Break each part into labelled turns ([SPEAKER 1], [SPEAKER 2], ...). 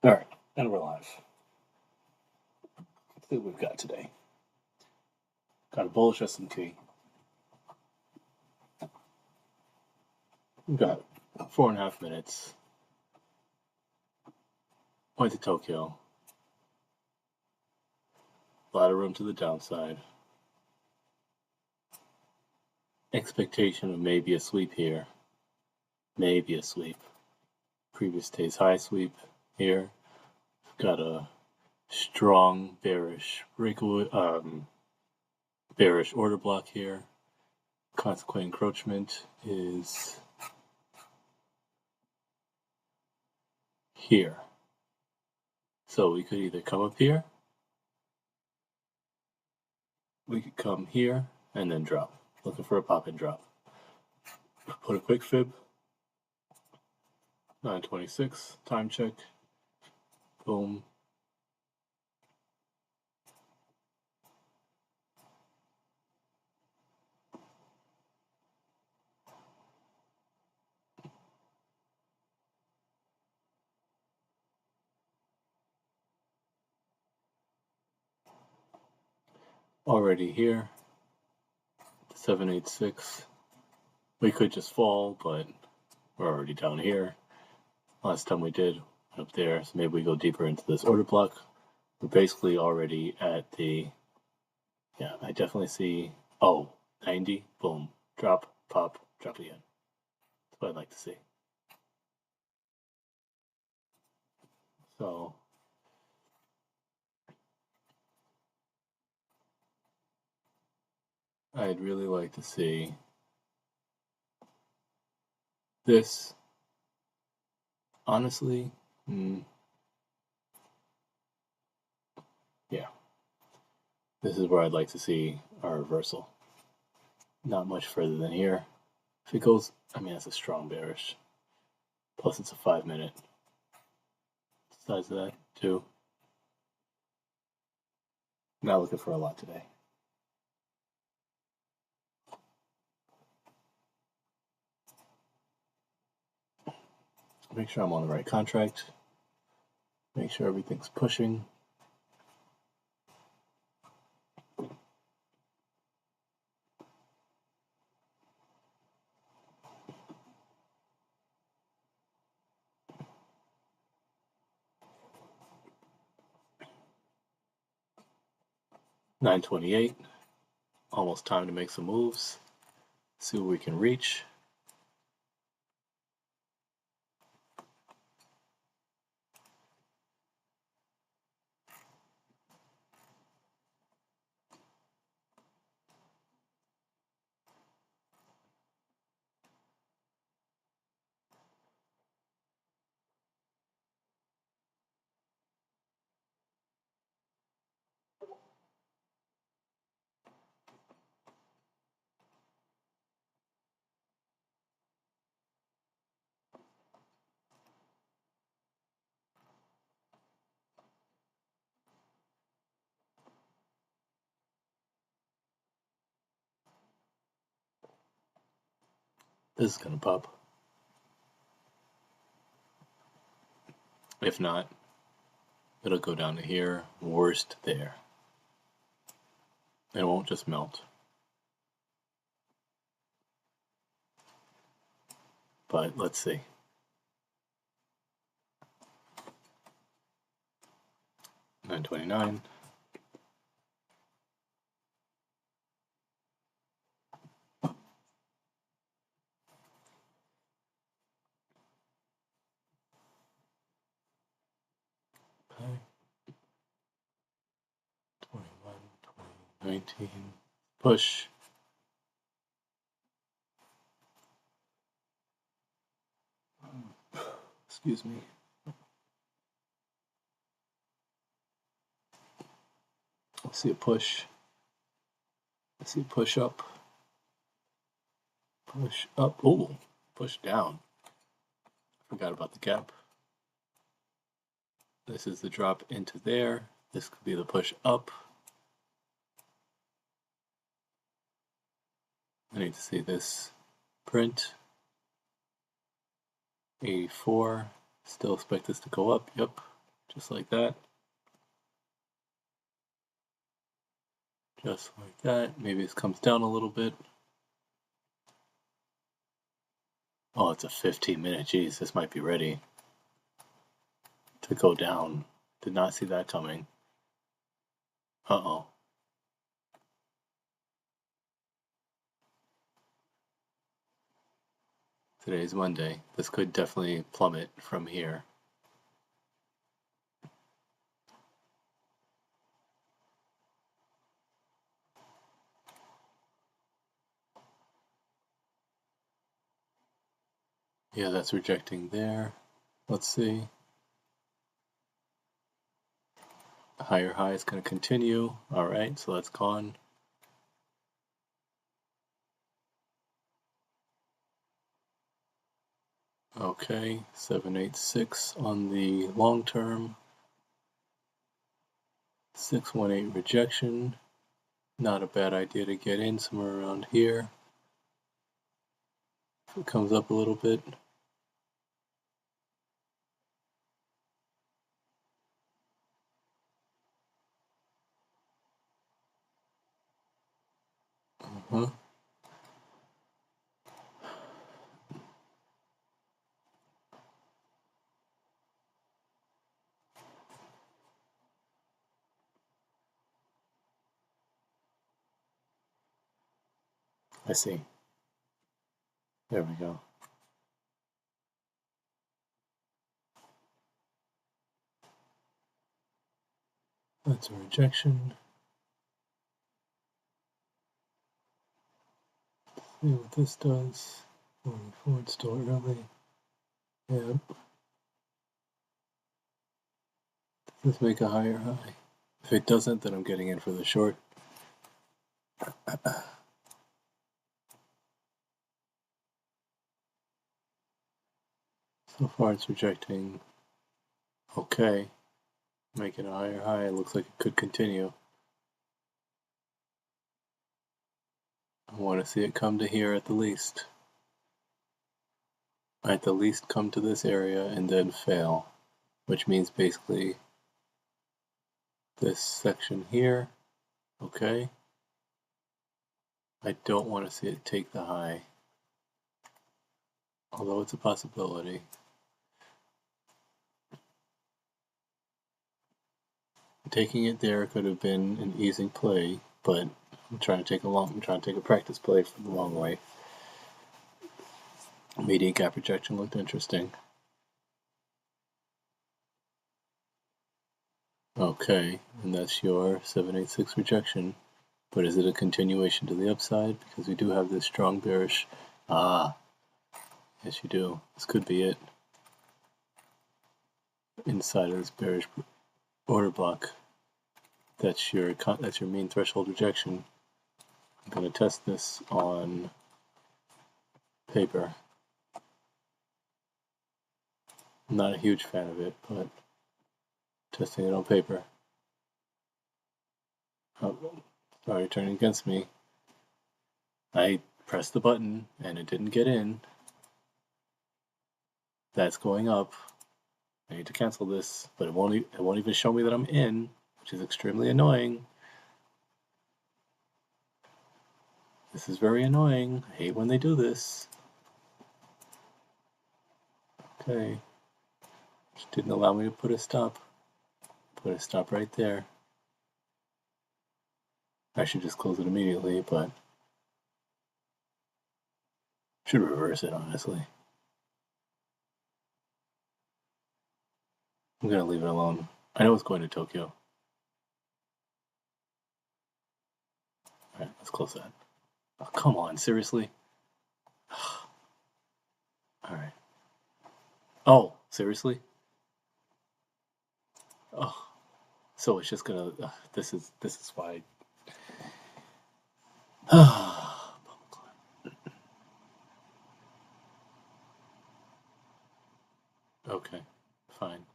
[SPEAKER 1] All right, and we're live. Let's see what we've got today. Got a bullish S&P. We've got 4.5 minutes. Went to Tokyo. A lot of room to the downside. Expectation of maybe a sweep here. Maybe a sweep. Previous day's high sweep here. We've got a strong bearish bearish order block here. Consequent encroachment is here. So we could either come up here, we could come here and then drop. Looking for a pop and drop. Put a quick fib. 9:26, time check. Boom. Already here. 786. We could just fall, but we're already down here. Last time we did, up there, so maybe we go deeper into this order block. We're basically already at the, yeah, I definitely see, 90, boom, drop, pop, drop again. That's what I'd like to see. So, I'd really like to see this, honestly, yeah, this is where I'd like to see our reversal. Not much further than here. If it goes, I mean, that's a strong bearish. Plus it's a 5-minute. Size of that, too. Not looking for a lot today. Make sure I'm on the right contract. Make sure everything's pushing. $9.28. Almost time to make some moves. See what we can reach. This is gonna pop. If not, it'll go down to here, worst there. It won't just melt. But let's see. $9.29. Okay. 21, 20, 19. Push. Excuse me. I see a push. I see a push up. Push up. Oh, push down. Forgot about the gap. This is the drop into there. This could be the push up. I need to see this print. 84. Still expect this to go up. Yep. Just like that. Just like that. Maybe this comes down a little bit. Oh, it's a 15-minute. Geez, this might be ready to go down. Did not see that coming. Uh-oh. Today's Monday. This could definitely plummet from here. Yeah, that's rejecting there. Let's see. The higher high is going to continue. All right, so that's gone. Okay, 786 on the long term. 618 rejection. Not a bad idea to get in somewhere around here. If it comes up a little bit. I see. There we go. That's a rejection. See what this does. Moving forward still early. Yep. Does this make a higher high? If it doesn't, then I'm getting in for the short. So far it's rejecting. Okay. Making a higher high. It looks like it could continue. I want to see it come to here at the least. At the least come to this area and then fail. Which means basically this section here. Okay. I don't want to see it take the high. Although it's a possibility. Taking it there could have been an easy play, but I'm trying to take a practice play for the long way. Median gap rejection looked interesting. Okay, and that's your 786 rejection. But is it a continuation to the upside? Because we do have this strong bearish. Ah, yes you do. This could be it. Inside of this bearish order block. That's your mean threshold rejection. I'm going to test this on paper. I'm not a huge fan of it, but testing it on paper. Oh, sorry, turning against me. I pressed the button and it didn't get in. That's going up. I need to cancel this, but it won't even show me that I'm in, which is extremely annoying. This is very annoying. I hate when they do this. Okay. Which didn't allow me to put a stop. Put a stop right there. I should just close it immediately, but should reverse it, honestly. I'm gonna leave it alone. I know it's going to Tokyo. Alright, let's close that. Oh, come on, seriously? Alright. Oh, seriously? Oh. So it's just gonna this is why okay, fine.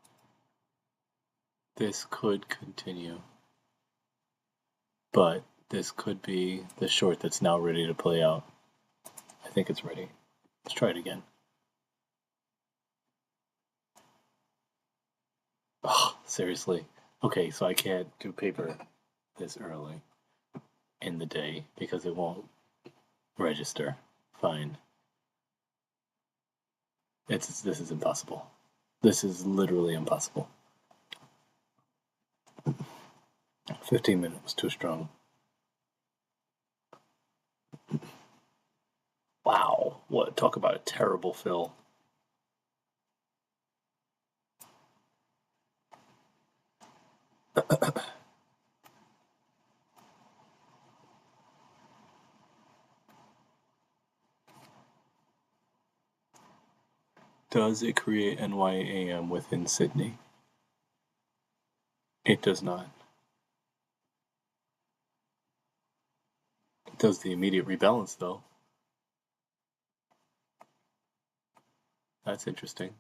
[SPEAKER 1] This could continue. But this could be the short that's now ready to play out. I think it's ready. Let's try it again. Oh, seriously. Okay, so I can't do paper this early in the day because it won't register. Fine. This is impossible. This is literally impossible. 15 minutes was too strong. Wow, what, talk about a terrible fill. Does it create NYAM within Sydney? It does not. It does the immediate rebalance though. That's interesting.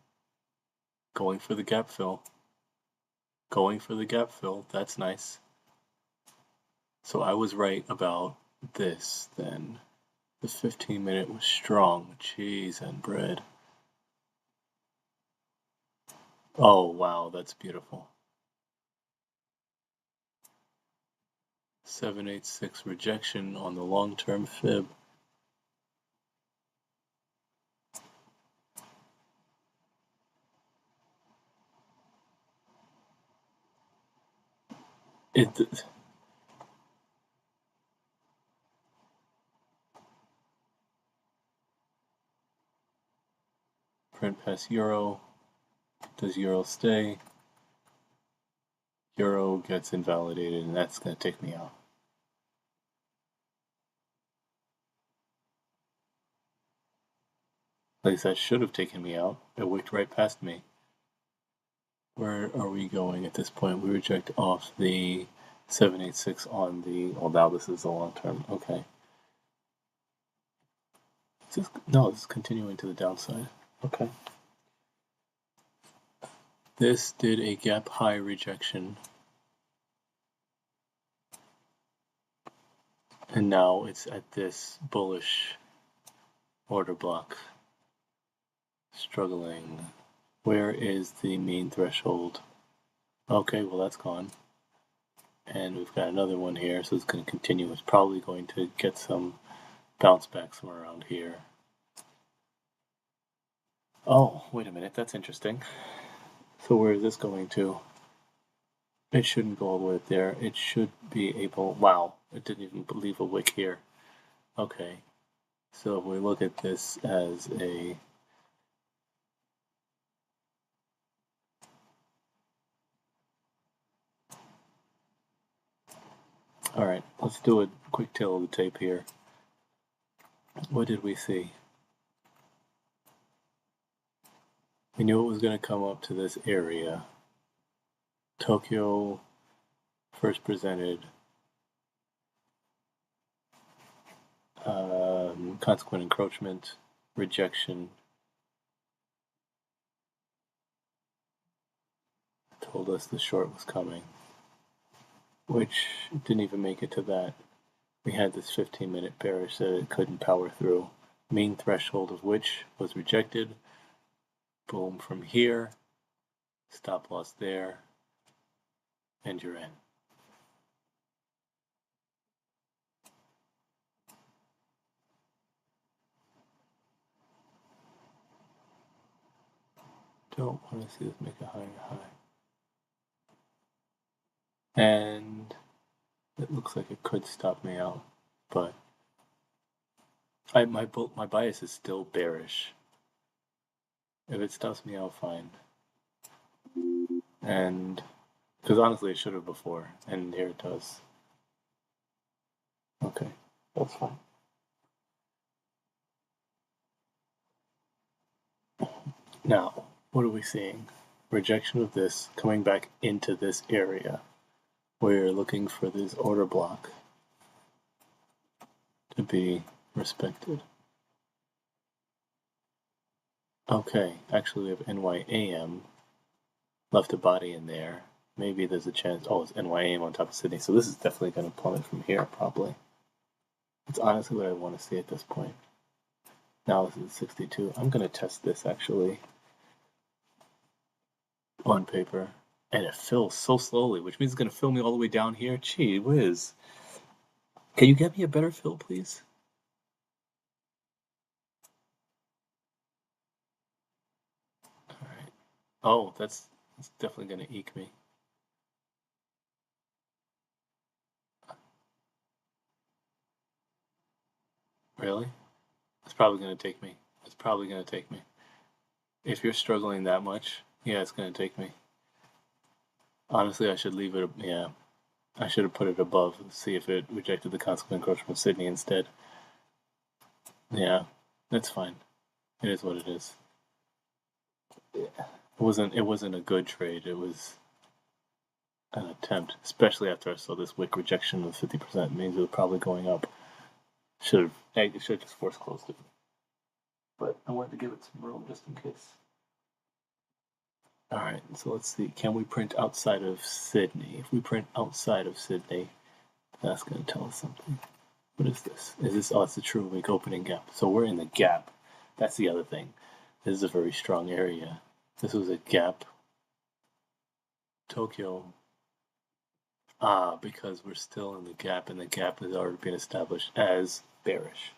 [SPEAKER 1] Going for the gap fill. Going for the gap fill. That's nice. So I was right about this then. The 15-minute was strong. Cheese and bread. Oh, wow, that's beautiful. 786 rejection on the long-term fib. Print past euro. Does euro stay? Euro gets invalidated, and that's going to take me out. At least that should have taken me out. It wicked right past me. Where are we going at this point? We reject off the 786 on the... Well, now this is the long term. Okay. No, this is continuing to the downside. Okay. This did a gap high rejection. And now it's at this bullish order block. Struggling. Where is the mean threshold? Okay, well that's gone. And we've got another one here, so it's going to continue. It's probably going to get some bounce back somewhere around here. Oh, wait a minute, that's interesting. So where is this going to? It shouldn't go all the way up there. It should be able... Wow, it didn't even leave a wick here. Okay, so if we look at this as a... Alright, let's do a quick tail of the tape here. What did we see? We knew it was going to come up to this area. Tokyo first presented consequent encroachment, rejection. Told us the short was coming, which didn't even make it to that. We had this 15-minute bearish that it couldn't power through. Mean threshold of which was rejected. Boom from here. Stop loss there. And you're in. Don't want to see this make a higher high. And it looks like it could stop me out, but my bias is still bearish. If it stops me out, fine. And because honestly, it should have before, and here it does. Okay, that's fine. Now, what are we seeing? Rejection of this coming back into this area. We're looking for this order block to be respected. Okay, actually we have NYAM, left a body in there. Maybe there's a chance, oh, it's NYAM on top of Sydney, so this is definitely going to plummet from here, probably. It's honestly what I want to see at this point. Now this is 62. I'm going to test this, actually, on paper. And it fills so slowly, which means it's going to fill me all the way down here. Gee whiz. Can you get me a better fill, please? All right. Oh, that's definitely going to eke me. Really? It's probably going to take me. It's probably going to take me. If you're struggling that much, yeah, it's going to take me. Honestly, I should leave it. Yeah, I should have put it above and see if it rejected the consequent encroachment of Sydney instead. Yeah, that's fine. It is what it is. It wasn't a good trade. It was an attempt, especially after I saw this wick rejection of 50%. It means it was probably going up. Should have just force closed it. But I wanted to give it some room just in case. All right, so let's see. Can we print outside of Sydney? If we print outside of Sydney, that's going to tell us something. What is this? Is this? Oh, it's a true wick opening gap. So we're in the gap. That's the other thing. This is a very strong area. This was a gap. Tokyo. Because we're still in the gap, and the gap has already been established as bearish.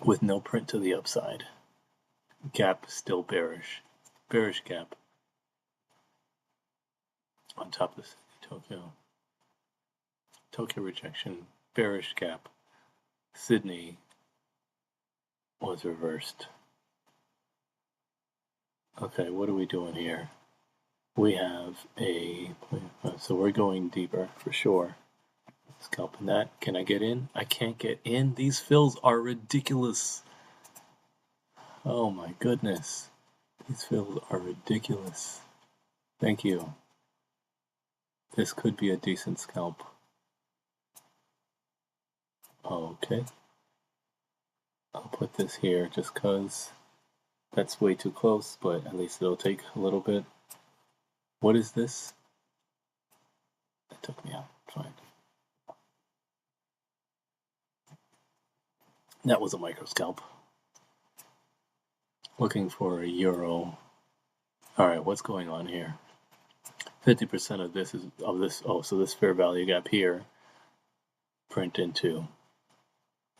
[SPEAKER 1] With no print to the upside. Gap still bearish. Bearish gap. On top of this, Tokyo. Tokyo rejection. Bearish gap. Sydney was reversed. Okay, what are we doing here? We have so we're going deeper for sure. Scalping that. Can I get in? I can't get in. These fills are ridiculous. Oh my goodness. These fills are ridiculous. Thank you. This could be a decent scalp. Okay. I'll put this here just because that's way too close, but at least it'll take a little bit. What is this? It took me out. Fine. That was a micro scalp. Looking for a euro. Alright, what's going on here? 50% of this is so this fair value gap here print into.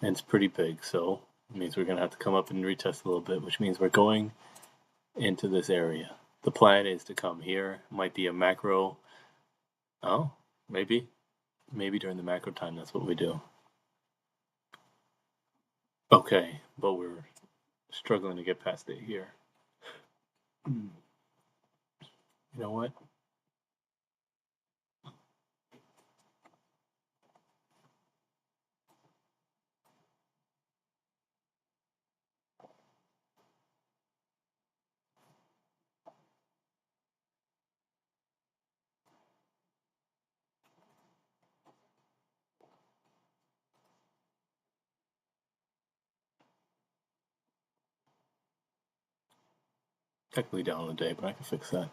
[SPEAKER 1] And it's pretty big, so it means we're gonna have to come up and retest a little bit, which means we're going into this area. The plan is to come here. Might be a macro. Oh, maybe during the macro time that's what we do. Okay, but we're struggling to get past it here. You know what? Technically down on the day, but I can fix that.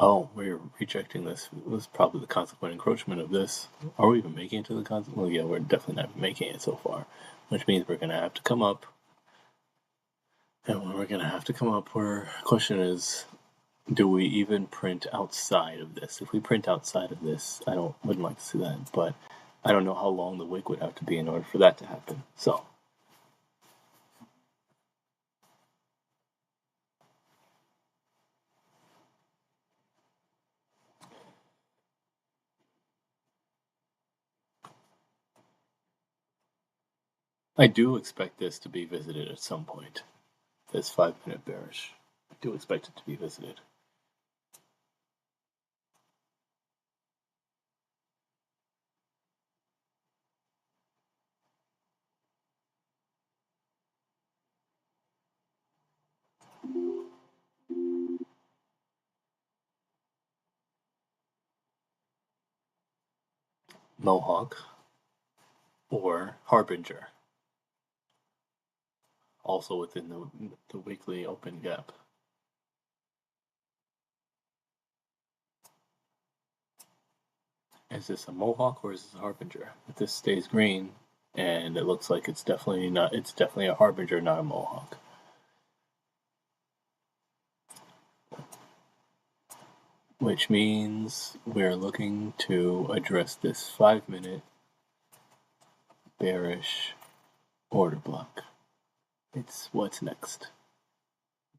[SPEAKER 1] Oh, we're rejecting this. It was probably the consequent encroachment of this. Are we even making it to the consequent? Well, yeah, we're definitely not making it so far, which means we're going to have to come up. And when we're going to have to come up, the question is, do we even print outside of this? If we print outside of this, wouldn't like to see that, but I don't know how long the wick would have to be in order for that to happen. So I do expect this to be visited at some point. This 5-minute bearish. I do expect it to be visited. Mohawk or Harbinger, also within the weekly open gap. Is this a Mohawk or is this a Harbinger? If this stays green, and it looks like it's definitely not, it's definitely a Harbinger, not a Mohawk. Which means we're looking to address this 5-minute bearish order block. It's what's next.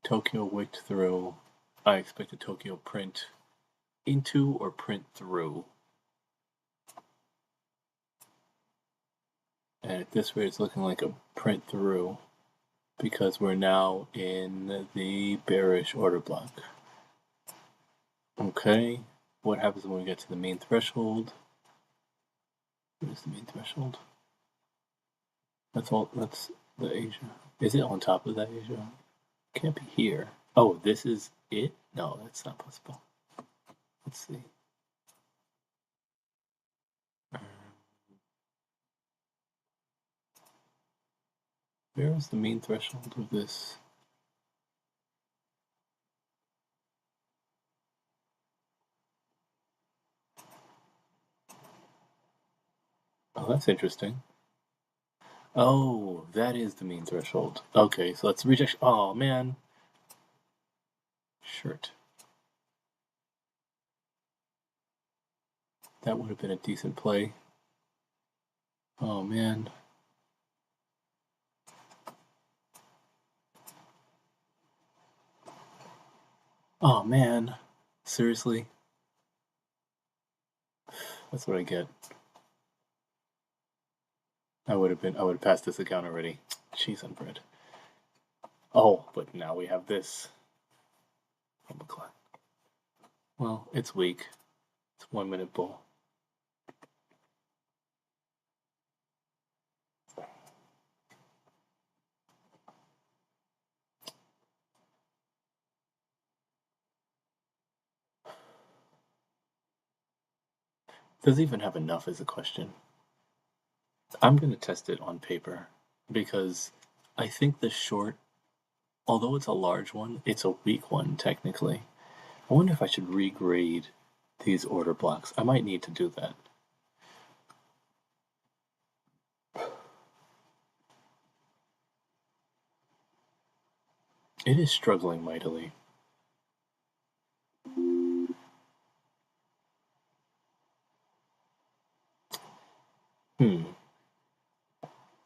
[SPEAKER 1] Tokyo wicked through. I expect a Tokyo print into or print through. And at this rate, it's looking like a print through because we're now in the bearish order block. Okay, what happens when we get to the main threshold? Where's the main threshold? That's all. That's the Asia. Is it on top of that Asia? Can't be here. Oh, this is it? No, that's not possible. Let's see. Where is the main threshold of this? Oh, that's interesting. Oh, that is the main threshold. Okay, so let's rejection. Oh, man. Shirt. That would have been a decent play. Oh, man. Oh, man. Seriously? That's what I get. I would have passed this account already. Cheese on bread. Oh, but now we have this. Oh, McClellan. Well, it's weak. It's 1 minute bull. Does it even have enough is a question. I'm going to test it on paper because I think the short, although it's a large one, it's a weak one technically. I wonder if I should regrade these order blocks. I might need to do that. It is struggling mightily.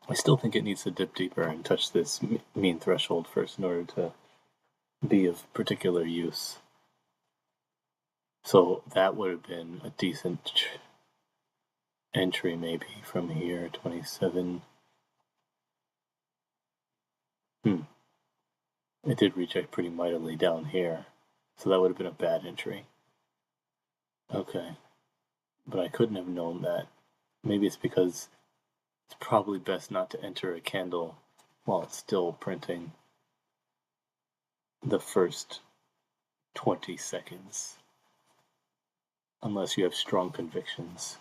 [SPEAKER 1] I still think it needs to dip deeper and touch this mean threshold first in order to be of particular use. So that would have been a decent entry maybe from here, 27. It did reject pretty mightily down here, so that would have been a bad entry. Okay, but I couldn't have known that. Maybe it's because it's probably best not to enter a candle while it's still printing the first 20 seconds, unless you have strong convictions.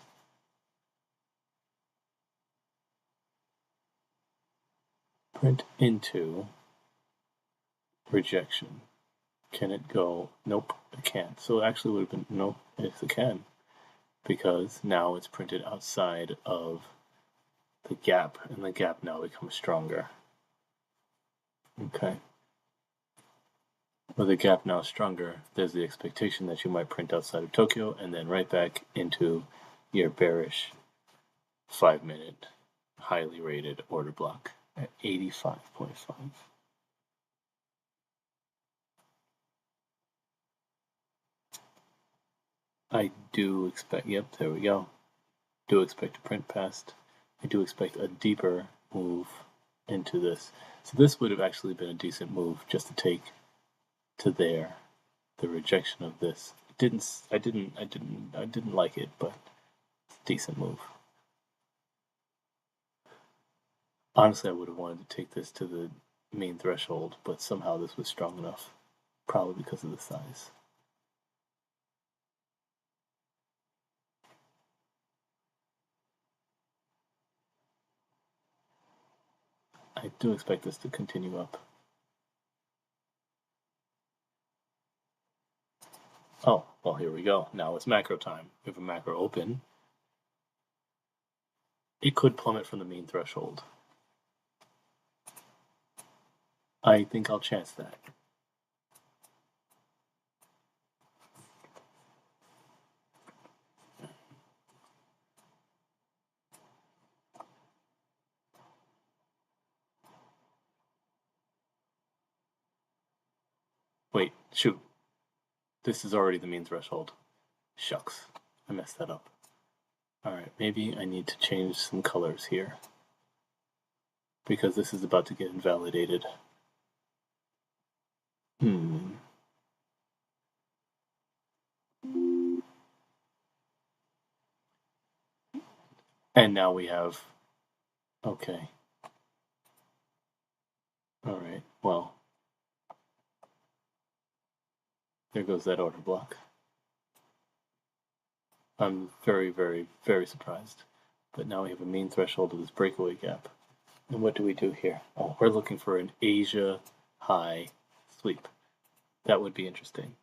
[SPEAKER 1] Print into rejection. Can it go? Nope, it can't. So it actually would have been, nope, yes, it can. Because now it's printed outside of the gap, and the gap now becomes stronger. Okay. With the gap now stronger, there's the expectation that you might print outside of Tokyo and then right back into your bearish 5-minute highly rated order block at 85.5. I do expect, yep, there we go. Do expect a print past. I do expect a deeper move into this. So this would have actually been a decent move just to take to there. The rejection of this. I didn't like it, but it's a decent move. Honestly, I would have wanted to take this to the main threshold, but somehow this was strong enough. Probably because of the size. I do expect this to continue up. Oh, well, here we go. Now it's macro time. We have a macro open. it could plummet from the mean threshold. I think I'll chance that. Wait, shoot. This is already the mean threshold. Shucks, I messed that up. Alright, maybe I need to change some colors here, because this is about to get invalidated. And now we have... Okay. Alright, well. There goes that order block. I'm very, very, very surprised. But now we have a mean threshold of this breakaway gap. And what do we do here? Oh, we're looking for an Asia high sweep. That would be interesting.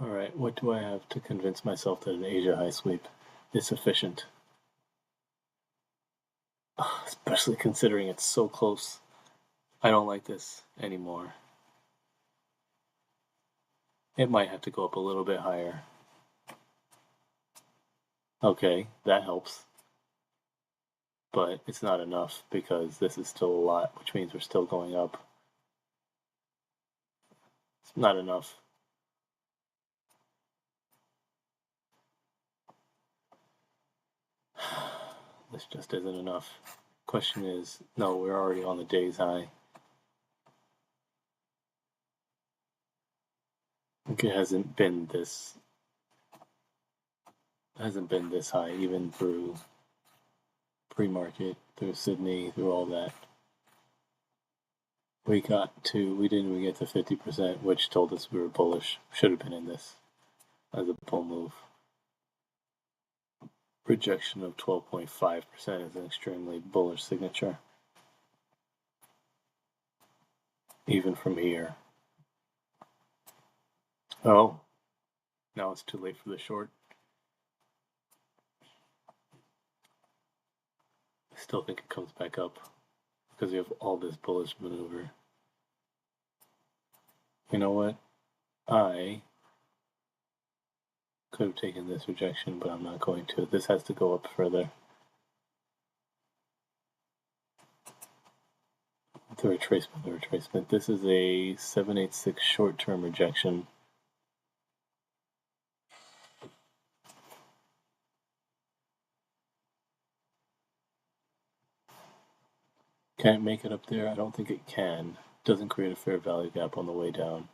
[SPEAKER 1] Alright, what do I have to convince myself that an Asia high sweep is sufficient? Especially considering it's so close. I don't like this anymore. It might have to go up a little bit higher. Okay, that helps. But it's not enough because this is still a lot, which means we're still going up. It's not enough. This just isn't enough. Question is, no, we're already on the day's high. It hasn't been this high, even through pre-market, through Sydney, through all that. We didn't even get to 50%, which told us we were bullish. Should have been in this as a bull move. Rejection of 12.5% is an extremely bullish signature. Even from here. Oh, now it's too late for the short. I still think it comes back up because we have all this bullish maneuver. You know what? I could have taken this rejection, but I'm not going to. This has to go up further. The retracement. This is a 786 short-term rejection. Can it make it up there? I don't think it can. Doesn't create a fair value gap on the way down.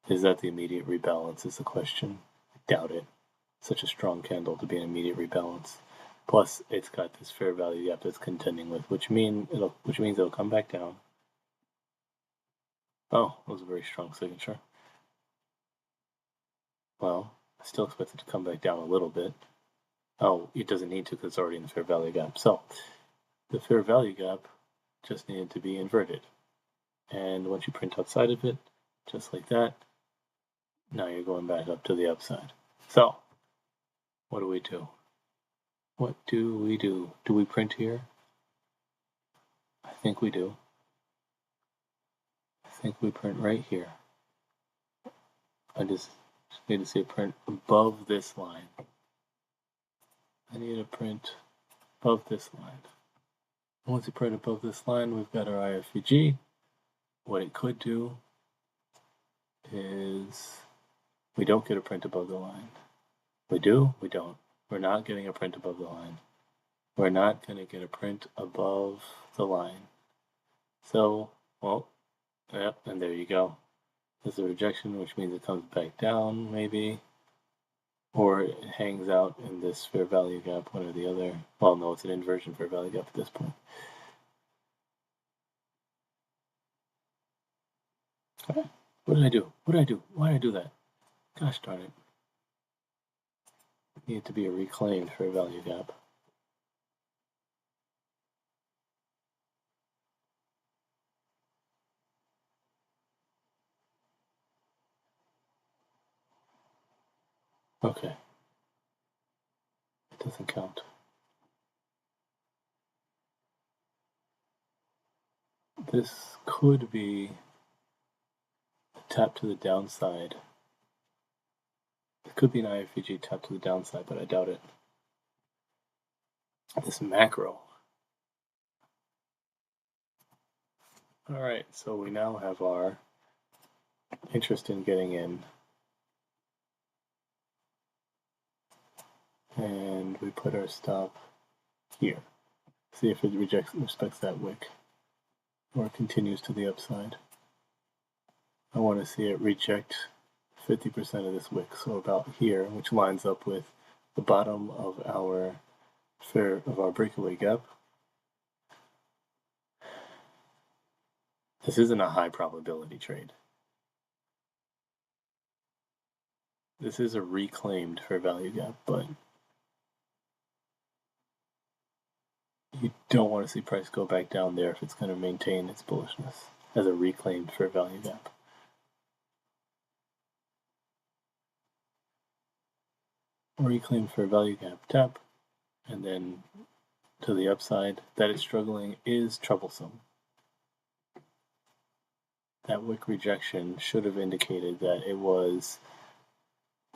[SPEAKER 1] Is that the immediate rebalance is the question? I doubt it. Such a strong candle to be an immediate rebalance. Plus, it's got this fair value gap that's contending with, which means it'll come back down. Oh, that was a very strong signature. Well, I still expect it to come back down a little bit. Oh, it doesn't need to because it's already in the fair value gap. So, the fair value gap just needed to be inverted. And once you print outside of it, just like that, now you're going back up to the upside. So, what do we do? What do we do? Do we print here? I think we do. I think we print right here. I just need to see a print above this line. I need a print above this line. Once you print above this line, we've got our IFVG. What it could do is we don't get a print above the line. We do? We don't. We're not getting a print above the line. We're not going to get a print above the line. So, well, yep, and there you go. There's a rejection, which means it comes back down, maybe. Or it hangs out in this fair value gap, one or the other. Well, no, it's an inversion fair value gap at this point. Okay. What did I do? What did I do? Why did I do that? Gosh darn it. need to be a reclaimed fair value gap. Okay. It doesn't count. This could be a tap to the downside. It could be an IFVG tap to the downside, but I doubt it. This macro. Alright, so we now have our interest in getting in. And we put our stop here. See if it respects that wick or continues to the upside. I want to see it reject 50% of this wick, so about here, which lines up with the bottom of our breakaway gap. This isn't a high probability trade. This is a reclaimed fair value gap, but you don't want to see price go back down there if it's going to maintain its bullishness as a reclaimed fair value gap. Reclaimed fair value gap tap, and then to the upside. That it's struggling is troublesome. That wick rejection should have indicated that it was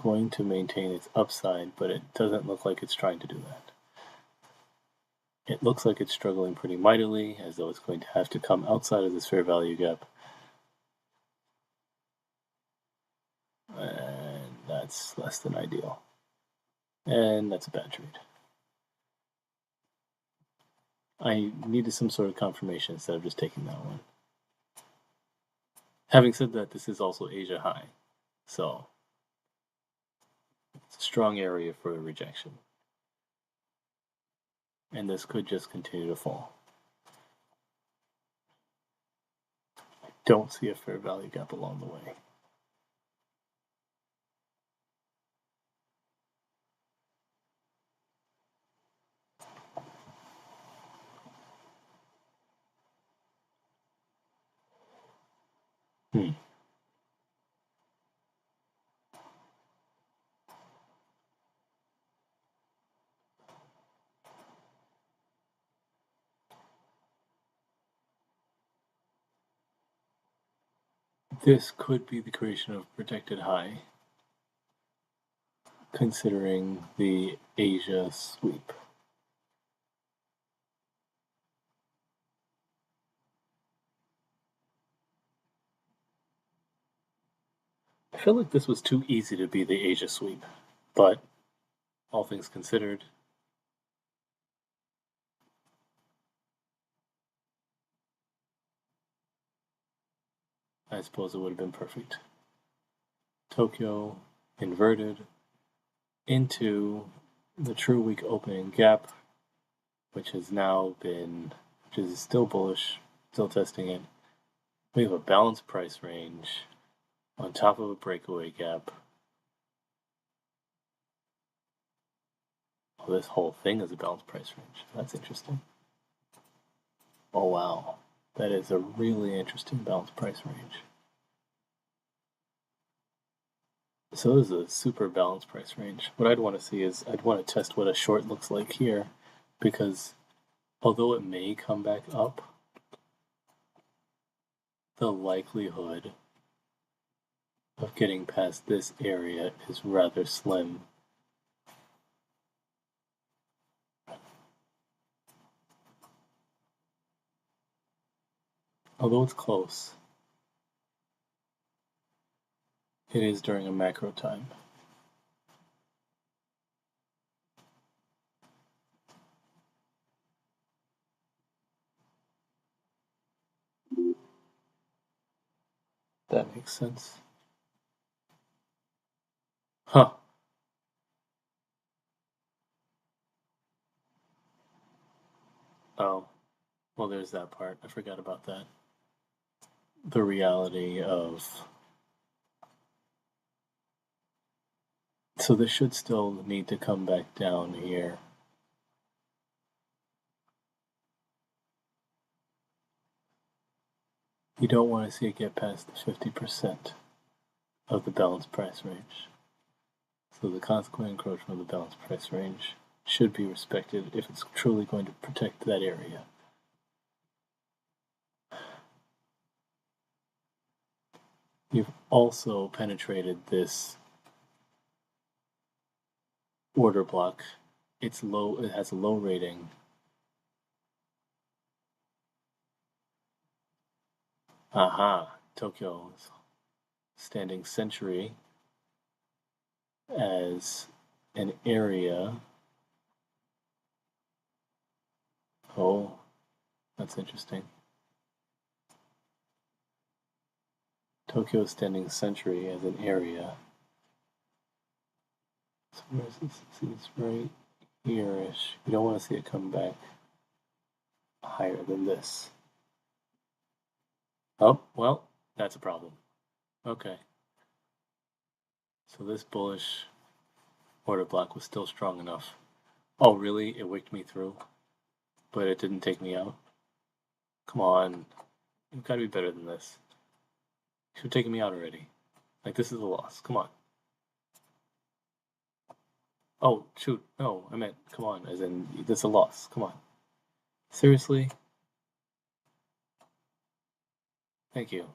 [SPEAKER 1] going to maintain its upside, but it doesn't look like it's trying to do that. It looks like it's struggling pretty mightily, as though it's going to have to come outside of this fair value gap. And that's less than ideal. And that's a bad trade. I needed some sort of confirmation instead of just taking that one. Having said that, this is also Asia high, so it's a strong area for a rejection. And this could just continue to fall. I don't see a fair value gap along the way. This could be the creation of protected high, considering the Asia sweep. I feel like this was too easy to be the Asia sweep, but all things considered, I suppose it would have been perfect. Tokyo inverted into the true week opening gap, which has now been, which is still bullish, still testing it. We have a balanced price range on top of a breakaway gap. Oh, this whole thing is a balanced price range. That's interesting. Oh wow, that is a really interesting balanced price range. So this is a super balanced price range. What I'd want to see is I'd want to test what a short looks like here, because although it may come back up, the likelihood of getting past this area is rather slim. Although it's close, it is during a macro time. That makes sense. Huh. Oh, well, there's that part. I forgot about that. The reality of So this should still need to come back down here. You don't want to see it get past the 50% of the balanced price range. So the consequent encroachment of the balanced price range should be respected if it's truly going to protect that area. You've also penetrated this order block. It's low, it has a low rating. Aha, Tokyo's standing sentry as an area. Oh, that's interesting. Tokyo standing sentry as an area. So where is this? See, it's right here-ish. You don't want to see it come back higher than this. Oh, well, that's a problem. Okay. So this bullish order block was still strong enough. Oh, really? It wicked me through? But it didn't take me out? Come on. You've got to be better than this. You should have taken me out already. Like, this is a loss. Come on. Oh, shoot. No, I meant, come on. As in, this is a loss. Come on. Seriously? Thank you.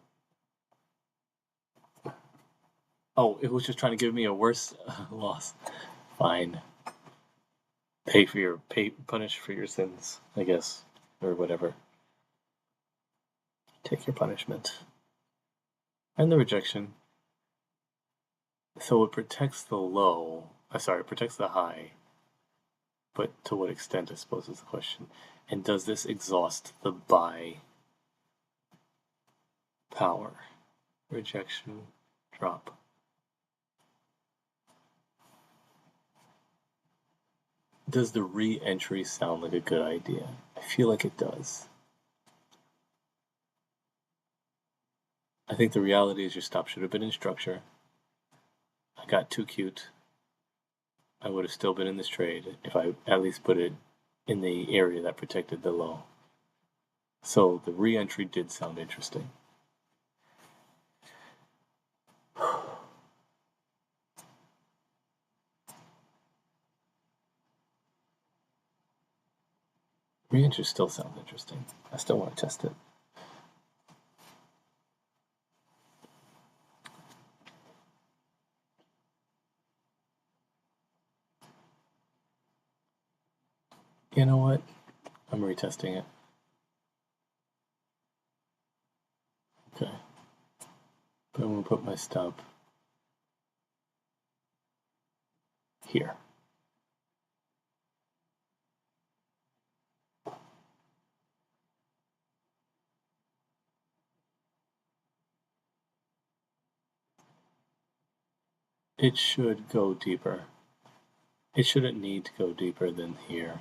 [SPEAKER 1] Oh, it was just trying to give me a worse loss. Fine. Punish for your sins, I guess. Or whatever. Take your punishment. And the rejection. So it protects the low. It protects the high. But to what extent, I suppose, is the question. And does this exhaust the buy power? Rejection, drop. Does the re-entry sound like a good idea? I feel like it does. I think the reality is your stop should have been in structure. I got too cute. I would have still been in this trade if I at least put it in the area that protected the low. So the re-entry did sound interesting. Re-entry still sounds interesting. I still want to test it. You know what? I'm retesting it. Okay. But I'm going to put my stop here. It should go deeper. It shouldn't need to go deeper than here.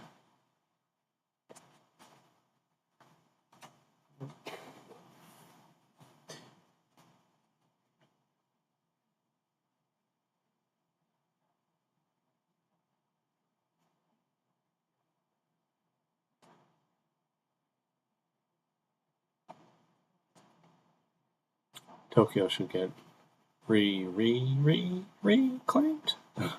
[SPEAKER 1] Tokyo should get reclaimed. I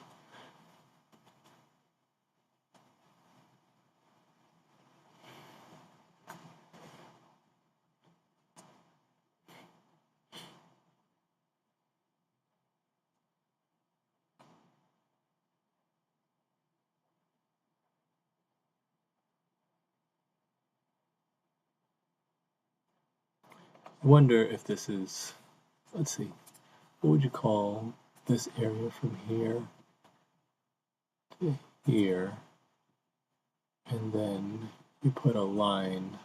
[SPEAKER 1] wonder if this is, let's see, what would you call this area from here to here? And then you put a line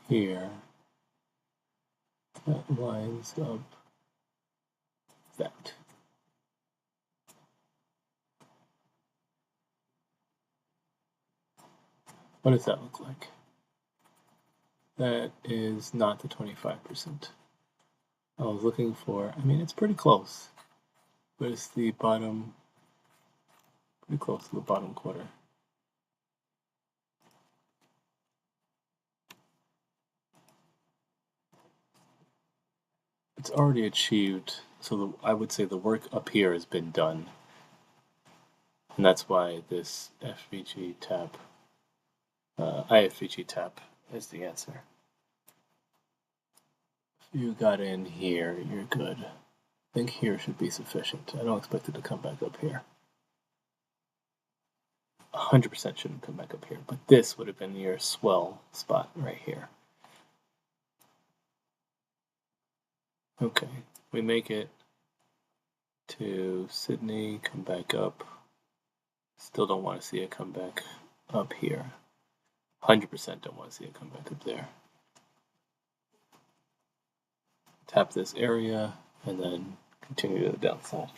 [SPEAKER 1] here that lines up that. What does that look like? That is not the 25%. I was looking for, I mean, it's pretty close, but it's the bottom, pretty close to the bottom quarter. It's already achieved, so I would say the work up here has been done. And that's why this FVG tap, IFVG tap is the answer. If you got in here, you're good. I think here should be sufficient. I don't expect it to come back up here. 100% shouldn't come back up here, but this would have been your swell spot right here. Okay, we make it to Sydney, come back up. Still don't want to see it come back up here. 100% don't want to see it come back up there. Tap this area and then continue to the downside.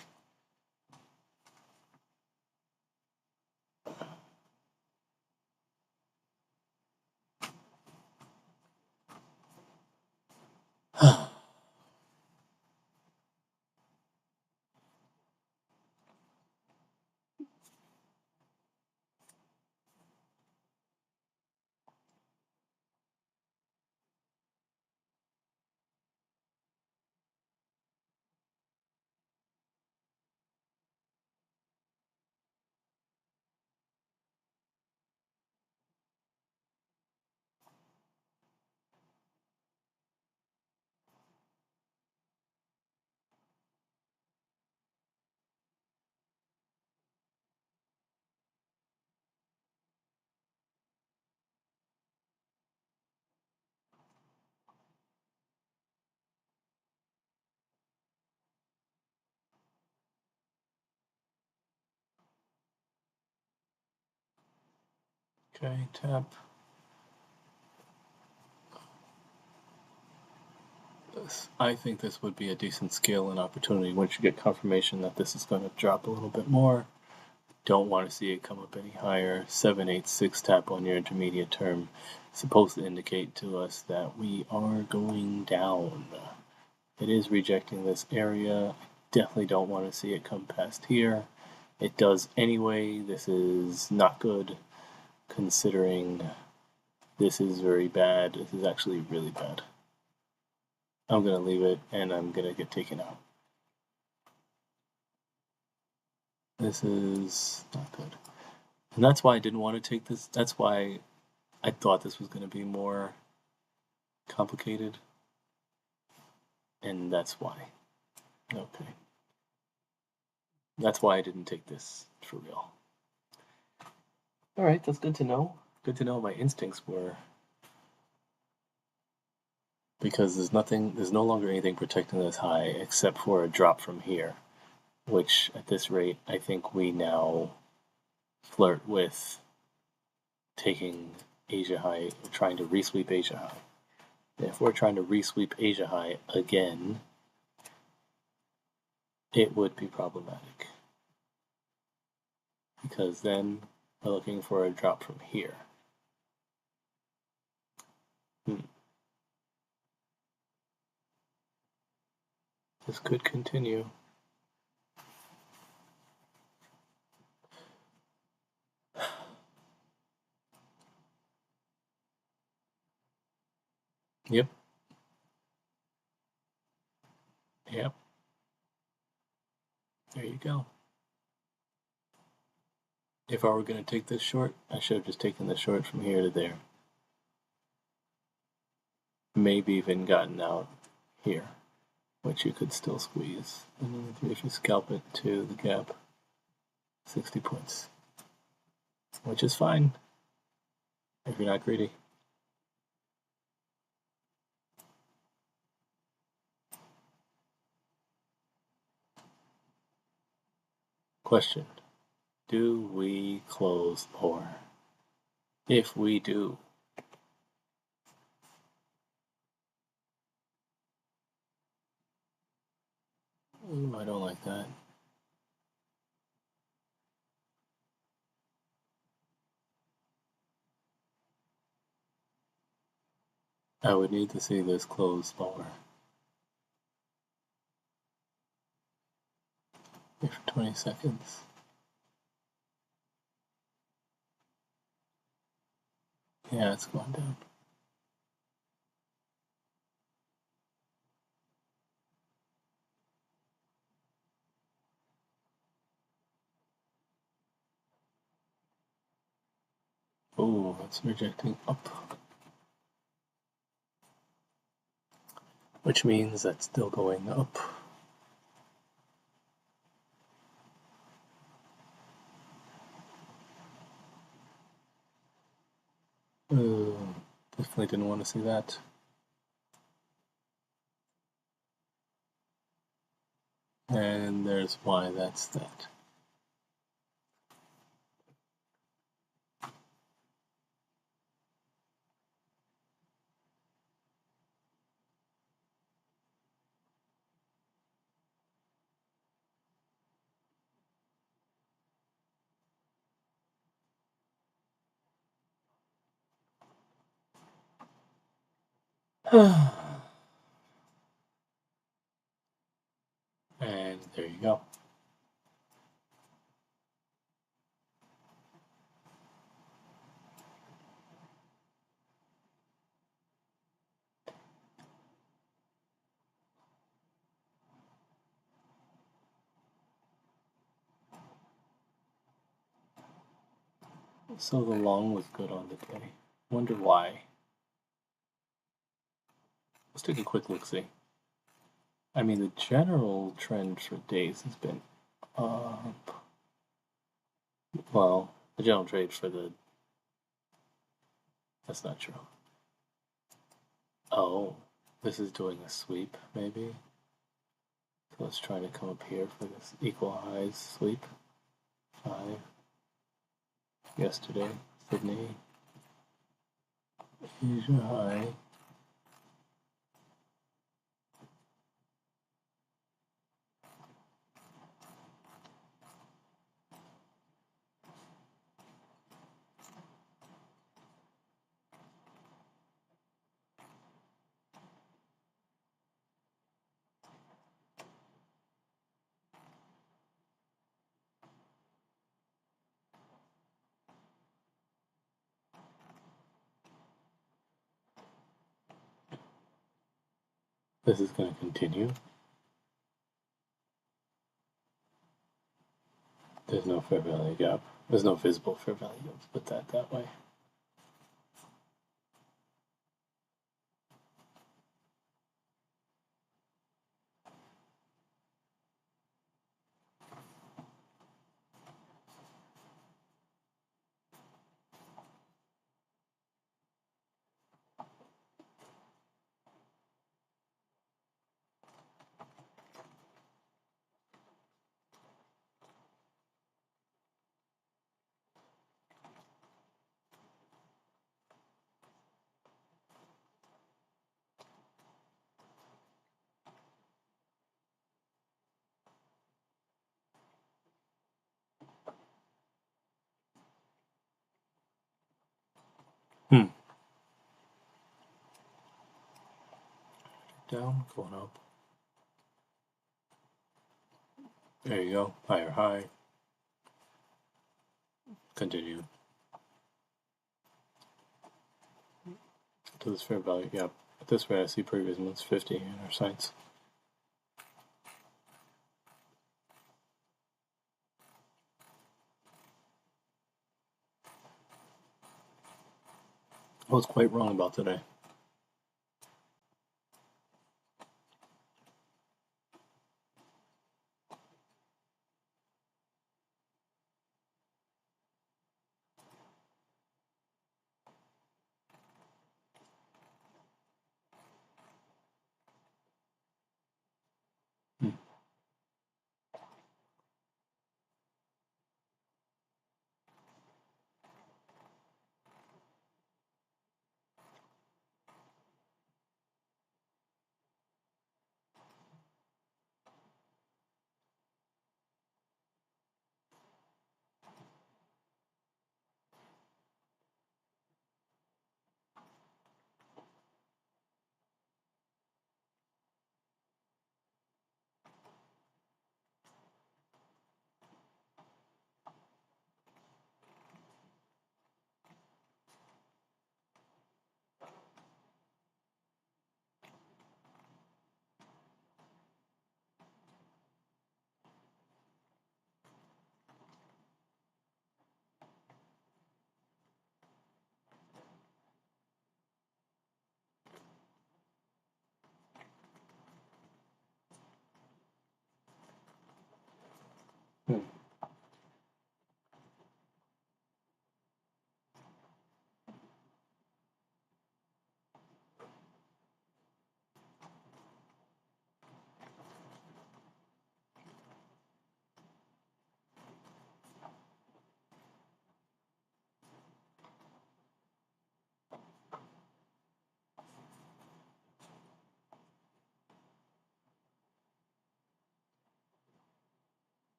[SPEAKER 1] Okay, tap this. I think this would be a decent scale and opportunity once you get confirmation that this is going to drop a little bit more. Don't want to see it come up any higher. 786 tap on your intermediate term is supposed to indicate to us that we are going down. It is rejecting this area. Definitely don't want to see it come past here. It does anyway. This is not good, considering this is very bad. This is actually really bad. I'm going to leave it, and I'm going to get taken out. This is not good. And that's why I didn't want to take this. That's why I thought this was going to be more complicated. And that's why. Okay. That's why I didn't take this for real. Alright, that's good to know. Good to know what my instincts were. Because there's no longer anything protecting this high except for a drop from here. Which, at this rate, I think we now flirt with taking Asia high, trying to resweep Asia high. And if we're trying to resweep Asia high again, it would be problematic. Because then we're looking for a drop from here. This could continue. Yep. Yep. There you go. If I were going to take this short, I should have just taken the short from here to there. Maybe even gotten out here, which you could still squeeze. And then if you scalp it to the gap, 60 points. Which is fine, if you're not greedy. Question. Do we close lower? If we do, ooh, I don't like that. I would need to see this close lower. Wait for 20 seconds. Yeah, it's going down. Oh, it's rejecting up. Which means that's still going up. Definitely didn't want to see that. And there's why that's that. And there you go. So the long was good on the day. Wonder why. Let's take a quick look-see. I mean, the general trend for days has been up. Well, the general trade for the... That's not true. Oh, this is doing a sweep, maybe? So let's try to come up here for this equal highs sweep. 5. Yesterday, Sydney. Asia high. This is going to continue. There's no fair value gap. There's no visible fair value gap. Let's put that way. Down, going up. There you go. Higher high. Continue. To this fair value gap. At this rate, I see previous month's 50 in our sights. I was quite wrong about today.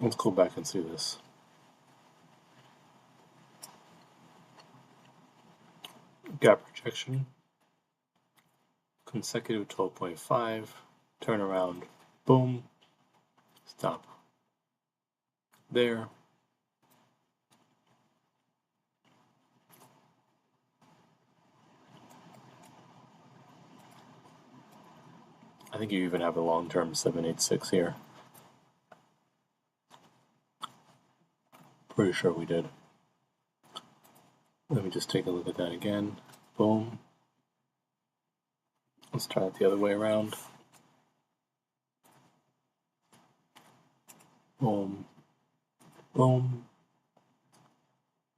[SPEAKER 1] Let's go back and see this. Gap rejection, consecutive 12.5, turnaround, boom, stop. There. I think you even have a long-term 786 here. Pretty sure we did. Let me just take a look at that again. Boom. Let's try it the other way around. Boom. Boom.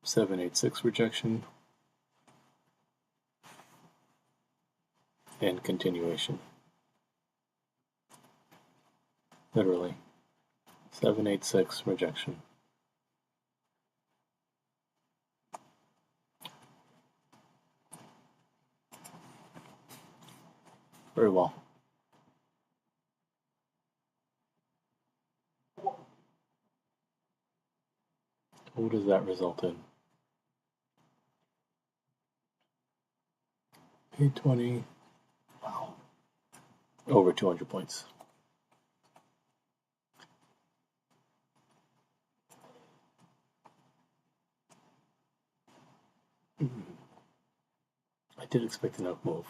[SPEAKER 1] 786 rejection. And continuation. Literally. 786 rejection. Very well. What does that result in? 820. Wow. Over 200 points. I did expect an up move.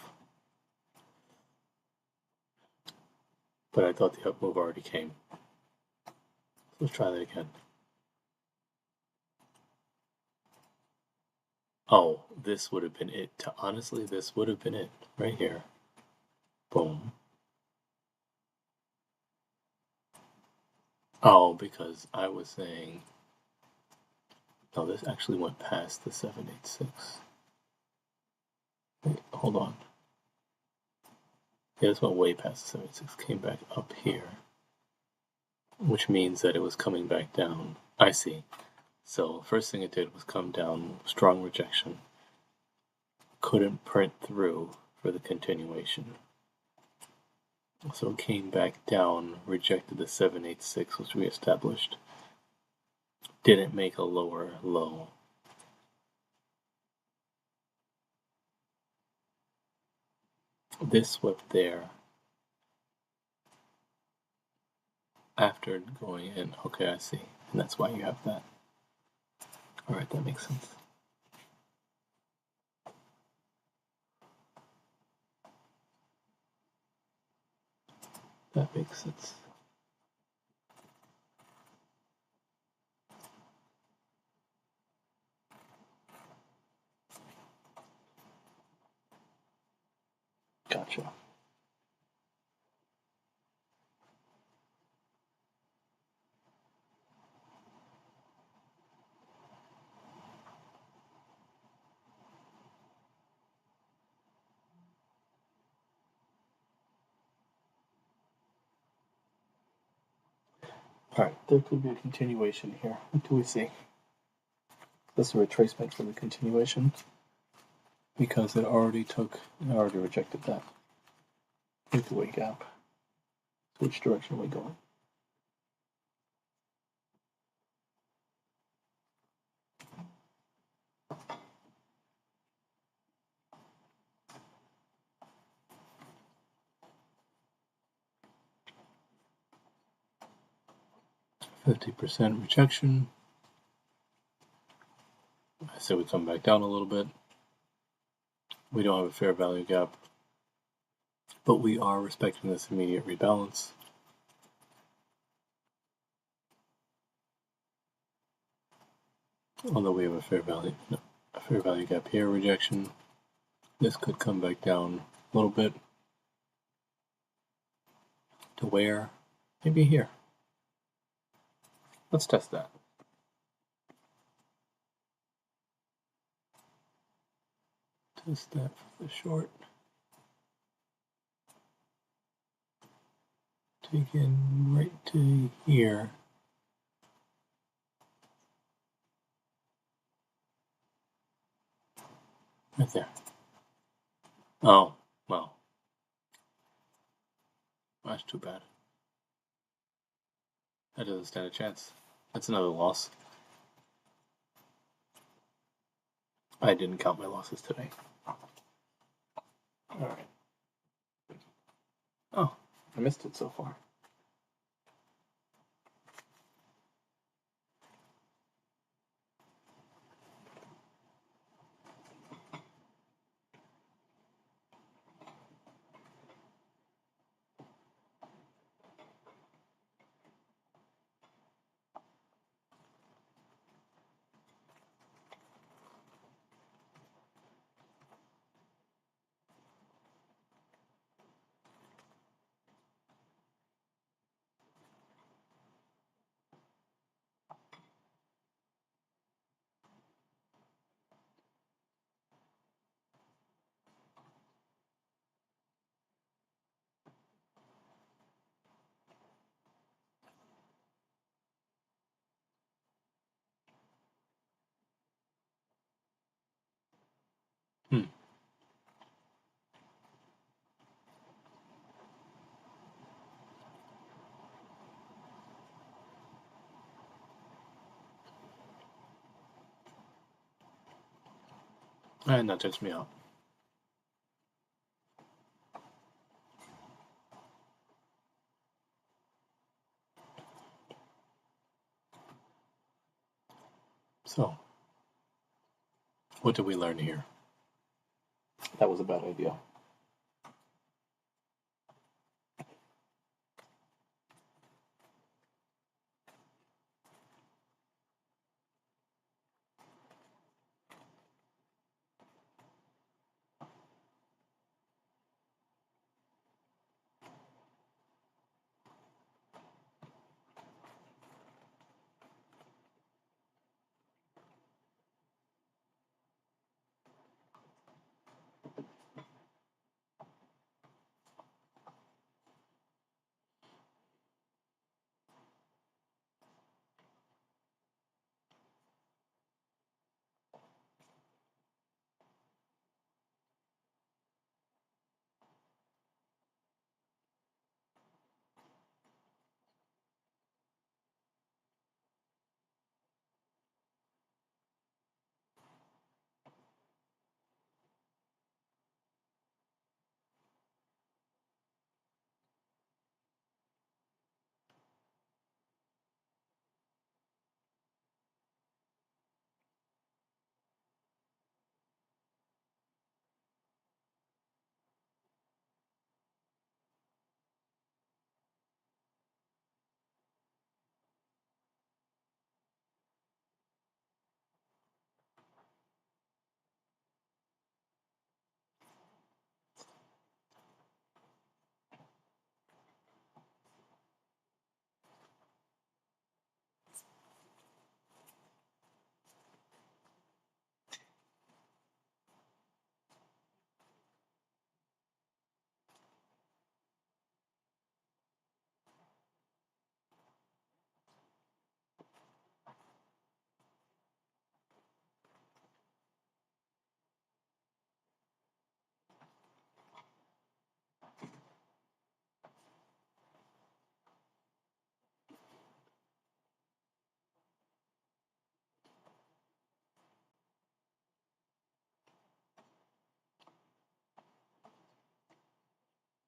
[SPEAKER 1] But I thought the up move already came. Let's try that again. Oh, this would have been it. Honestly, this would have been it. Right here. Boom. Oh, because I was saying... No, this actually went past the 786. Wait, hold on. Yeah, this went way past the 786. Came back up here. Which means that it was coming back down. I see. So, first thing it did was come down, strong rejection. Couldn't print through for the continuation. So it came back down, rejected the 786, which we established. Didn't make a lower low. This swept there. After going in. Okay, I see. And that's why you have that. Alright, that makes sense. That makes sense. Gotcha. Alright, there could be a continuation here. What do we see? That's a retracement for the continuation. Because it already rejected that. Takeaway gap. So which direction are we going? %50 rejection. I say we come back down a little bit. We don't have a fair value gap, but we are respecting this immediate rebalance. Although we have a fair value gap here, rejection. This could come back down a little bit. To where? Maybe here. Let's test that. Test that for the short. Take in right to here. Right there. Oh, well. That's too bad. That doesn't stand a chance. That's another loss. I didn't count my losses today. Alright. Oh, I missed it so far. Hmm. And that takes me out. So, what did we learn here? That was a bad idea.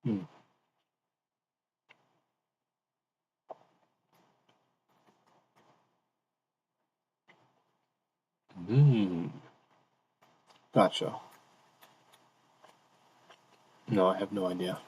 [SPEAKER 1] Hmm. Gotcha. No, I have no idea.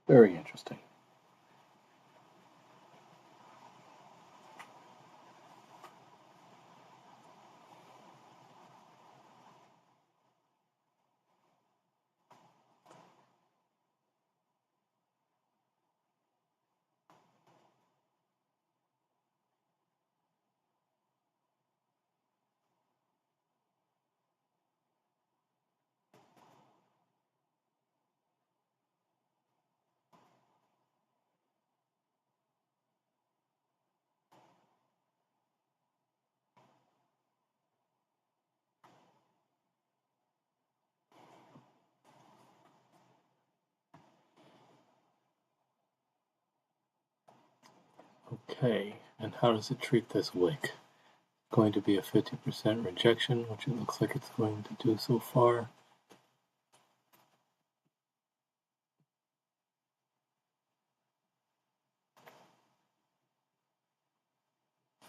[SPEAKER 1] Very interesting. Okay, and how does it treat this wick? Going to be a 50% rejection, which it looks like it's going to do so far.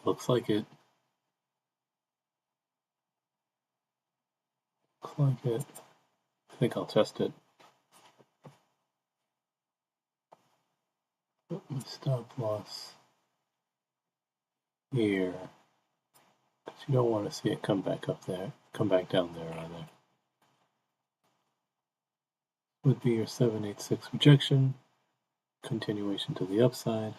[SPEAKER 1] Looks like it. Looks like it. I think I'll test it. Put my stop loss here. Because you don't want to see it come back up there. Come back down there, rather. Would be your 786 rejection. Continuation to the upside.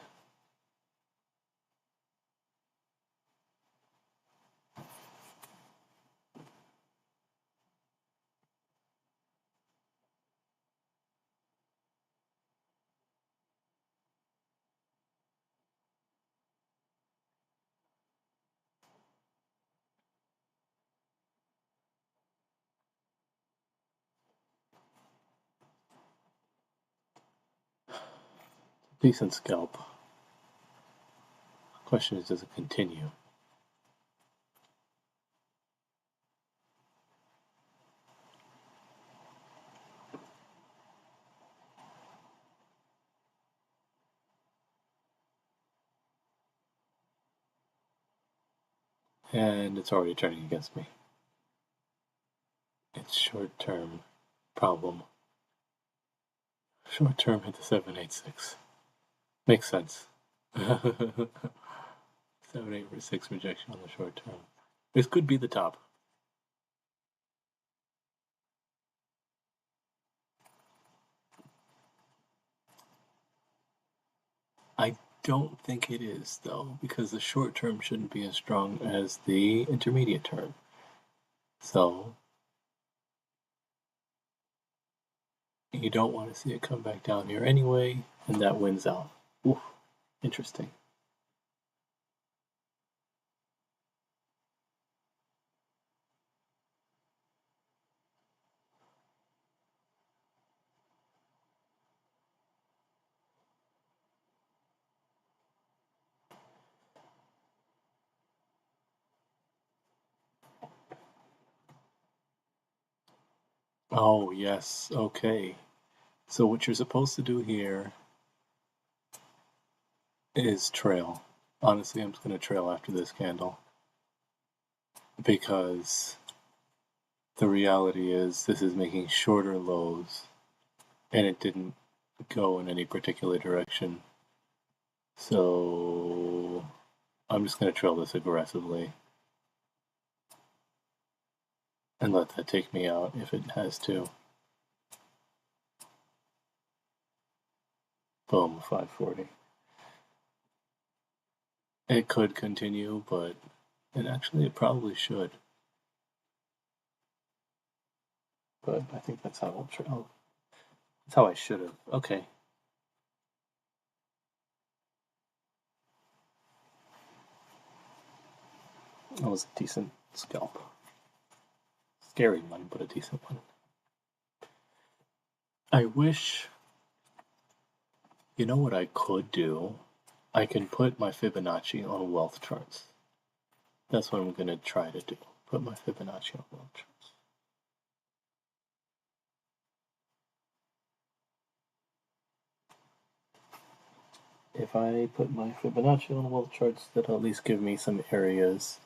[SPEAKER 1] Decent scalp. Question is, does it continue? And it's already turning against me. It's short-term problem. Short-term hit the 786. Makes sense. 786 rejection on the short term. This could be the top. I don't think it is, though, because the short term shouldn't be as strong as the intermediate term. So, you don't want to see it come back down here anyway, and that wins out. Oof, interesting. Oh, yes, okay. So what you're supposed to do here is trail. Honestly, I'm just going to trail after this candle. Because the reality is this is making shorter lows, and it didn't go in any particular direction. So I'm just going to trail this aggressively and let that take me out if it has to. Boom, 540. It could continue, but it probably should. But I think that's how I'll trail. That's how I should have. Okay. That was a decent scalp. Scary one, but a decent one. I wish. You know what I could do? I can put my Fibonacci on wealth charts. That's what I'm going to try to do. Put my Fibonacci on wealth charts. If I put my Fibonacci on wealth charts, that'll at least give me some areas.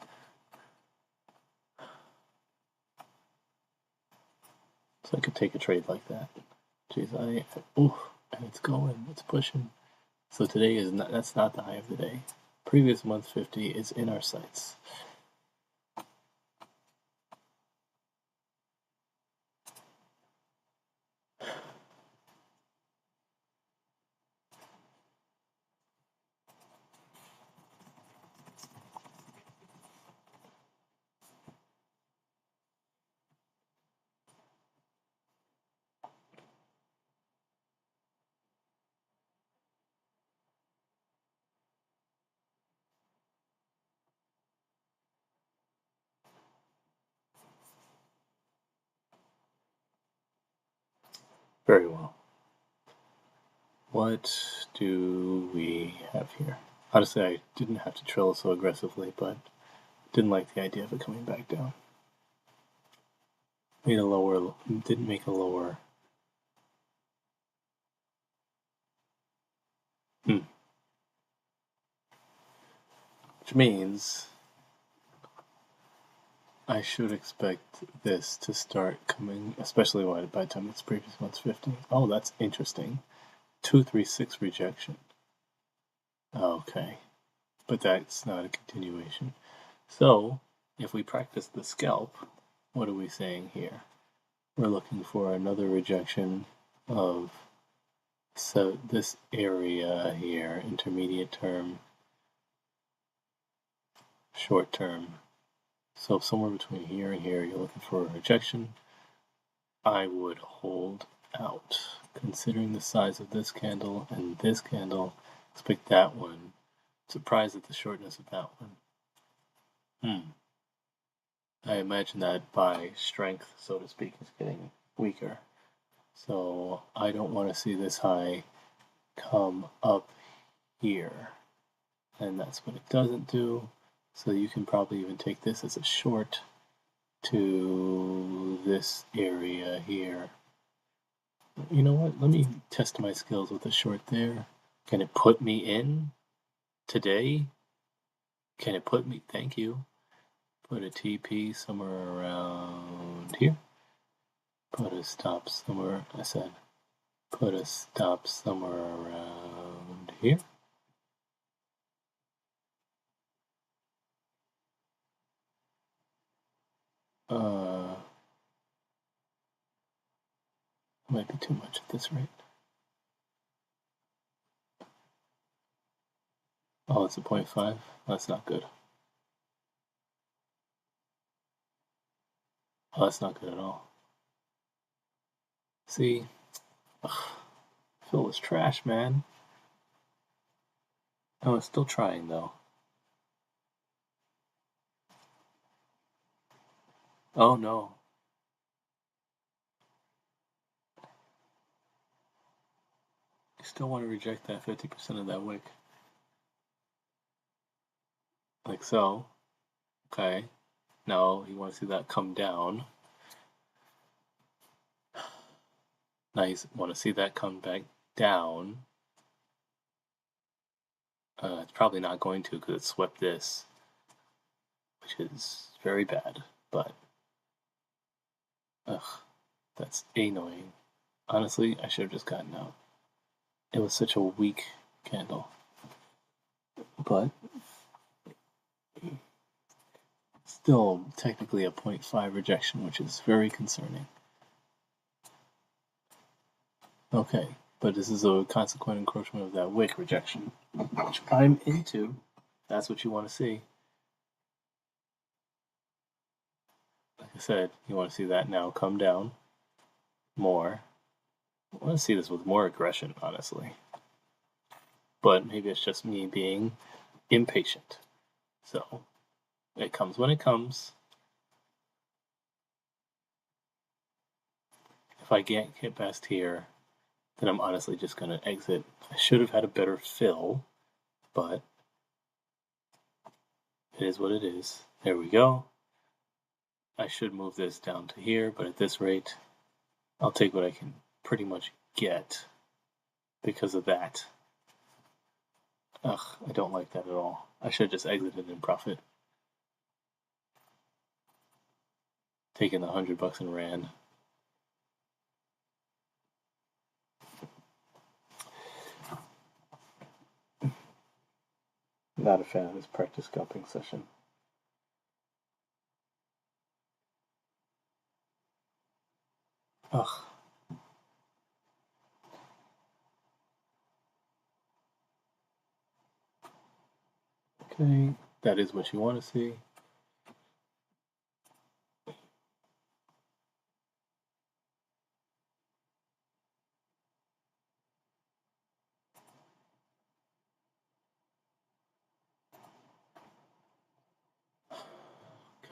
[SPEAKER 1] So I could take a trade like that. Jeez, ooh, and it's going, it's pushing. So today is not, that's not the high of the day. Previous month 50 is in our sights. Very well. What do we have here? Honestly, I didn't have to trill so aggressively, but didn't like the idea of it coming back down. Made a lower, didn't make a lower. Which means I should expect this to start coming, especially by the time it's previous month's 50. Oh, that's interesting. 236 rejection. Okay, but that's not a continuation. So, if we practice the scalp, what are we saying here? We're looking for another rejection of this area here, intermediate term, short term. So somewhere between here and here, you're looking for a rejection. I would hold out. Considering the size of this candle and this candle, expect that one. Surprised at the shortness of that one. I imagine that by strength, so to speak, is getting weaker. So I don't want to see this high come up here. And that's what it doesn't do. So you can probably even take this as a short to this area here. You know what? Let me test my skills with a short there. Can it put me in today? Can it put me? Thank you. Put a TP somewhere around here. Put a stop somewhere. I said put a stop somewhere around here. Might be too much at this rate. Oh, it's a 0.5? That's not good. Oh, that's not good at all. See? Ugh. Phil is trash, man. Oh, it's still trying, though. Oh, no. I still want to reject that 50% of that wick. Like so. Okay. Now you want to see that come down. Now you want to see that come back down. It's probably not going to because it swept this, which is very bad, but ugh, that's annoying. Honestly, I should have just gotten out. It was such a weak candle. But still technically a 0.5 rejection, which is very concerning. Okay, but this is a consequent encroachment of that wick rejection, which I'm into. That's what you want to see. Like I said, you want to see that now come down more. I want to see this with more aggression, honestly. But maybe it's just me being impatient. So, it comes when it comes. If I can't get past here, then I'm honestly just going to exit. I should have had a better fill, but it is what it is. There we go. I should move this down to here, but at this rate, I'll take what I can pretty much get because of that. Ugh, I don't like that at all. I should have just exited in profit. Taken the $100 and ran. Not a fan of this practice scalping session. Ugh. Okay, that is what you want to see.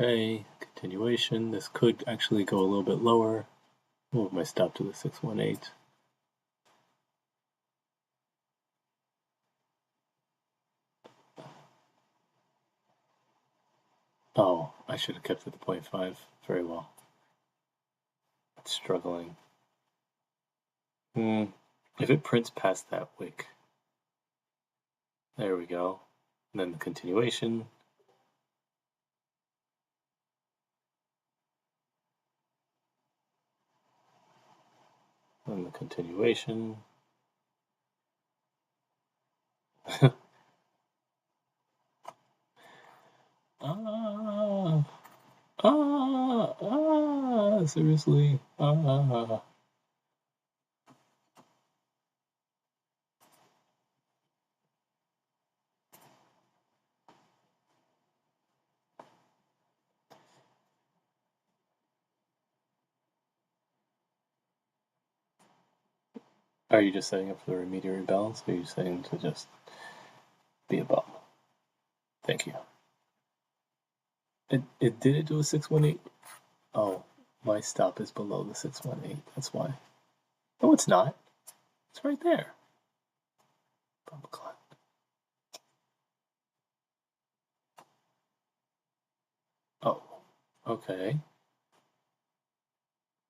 [SPEAKER 1] Okay, continuation. This could actually go a little bit lower. Move my stop to the 618. Oh, I should have kept it at 0.5. Very well. It's struggling. If it prints past that wick. There we go. And then the continuation. And the continuation. Seriously. Are you just setting up for the immediate rebalance, or are you saying to just be a bum? Thank you. It did it do a 618? Oh, my stop is below the 618. That's why. No, it's not. It's right there. Bumbleclot. Oh, okay.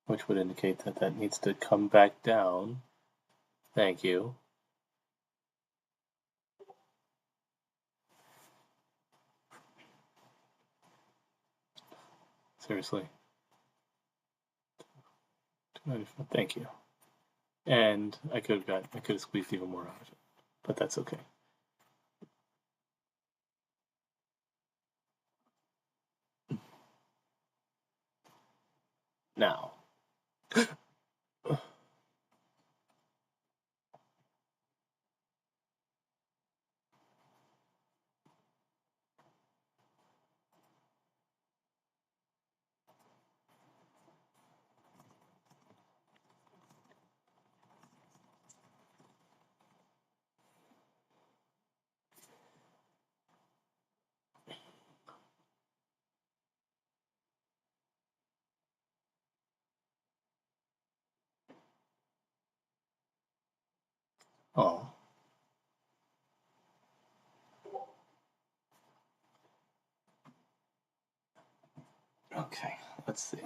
[SPEAKER 1] Which would indicate that that needs to come back down. Thank you. Seriously. Thank you. And I could have squeezed even more out of it, but that's okay. Now. Oh. Okay, let's see.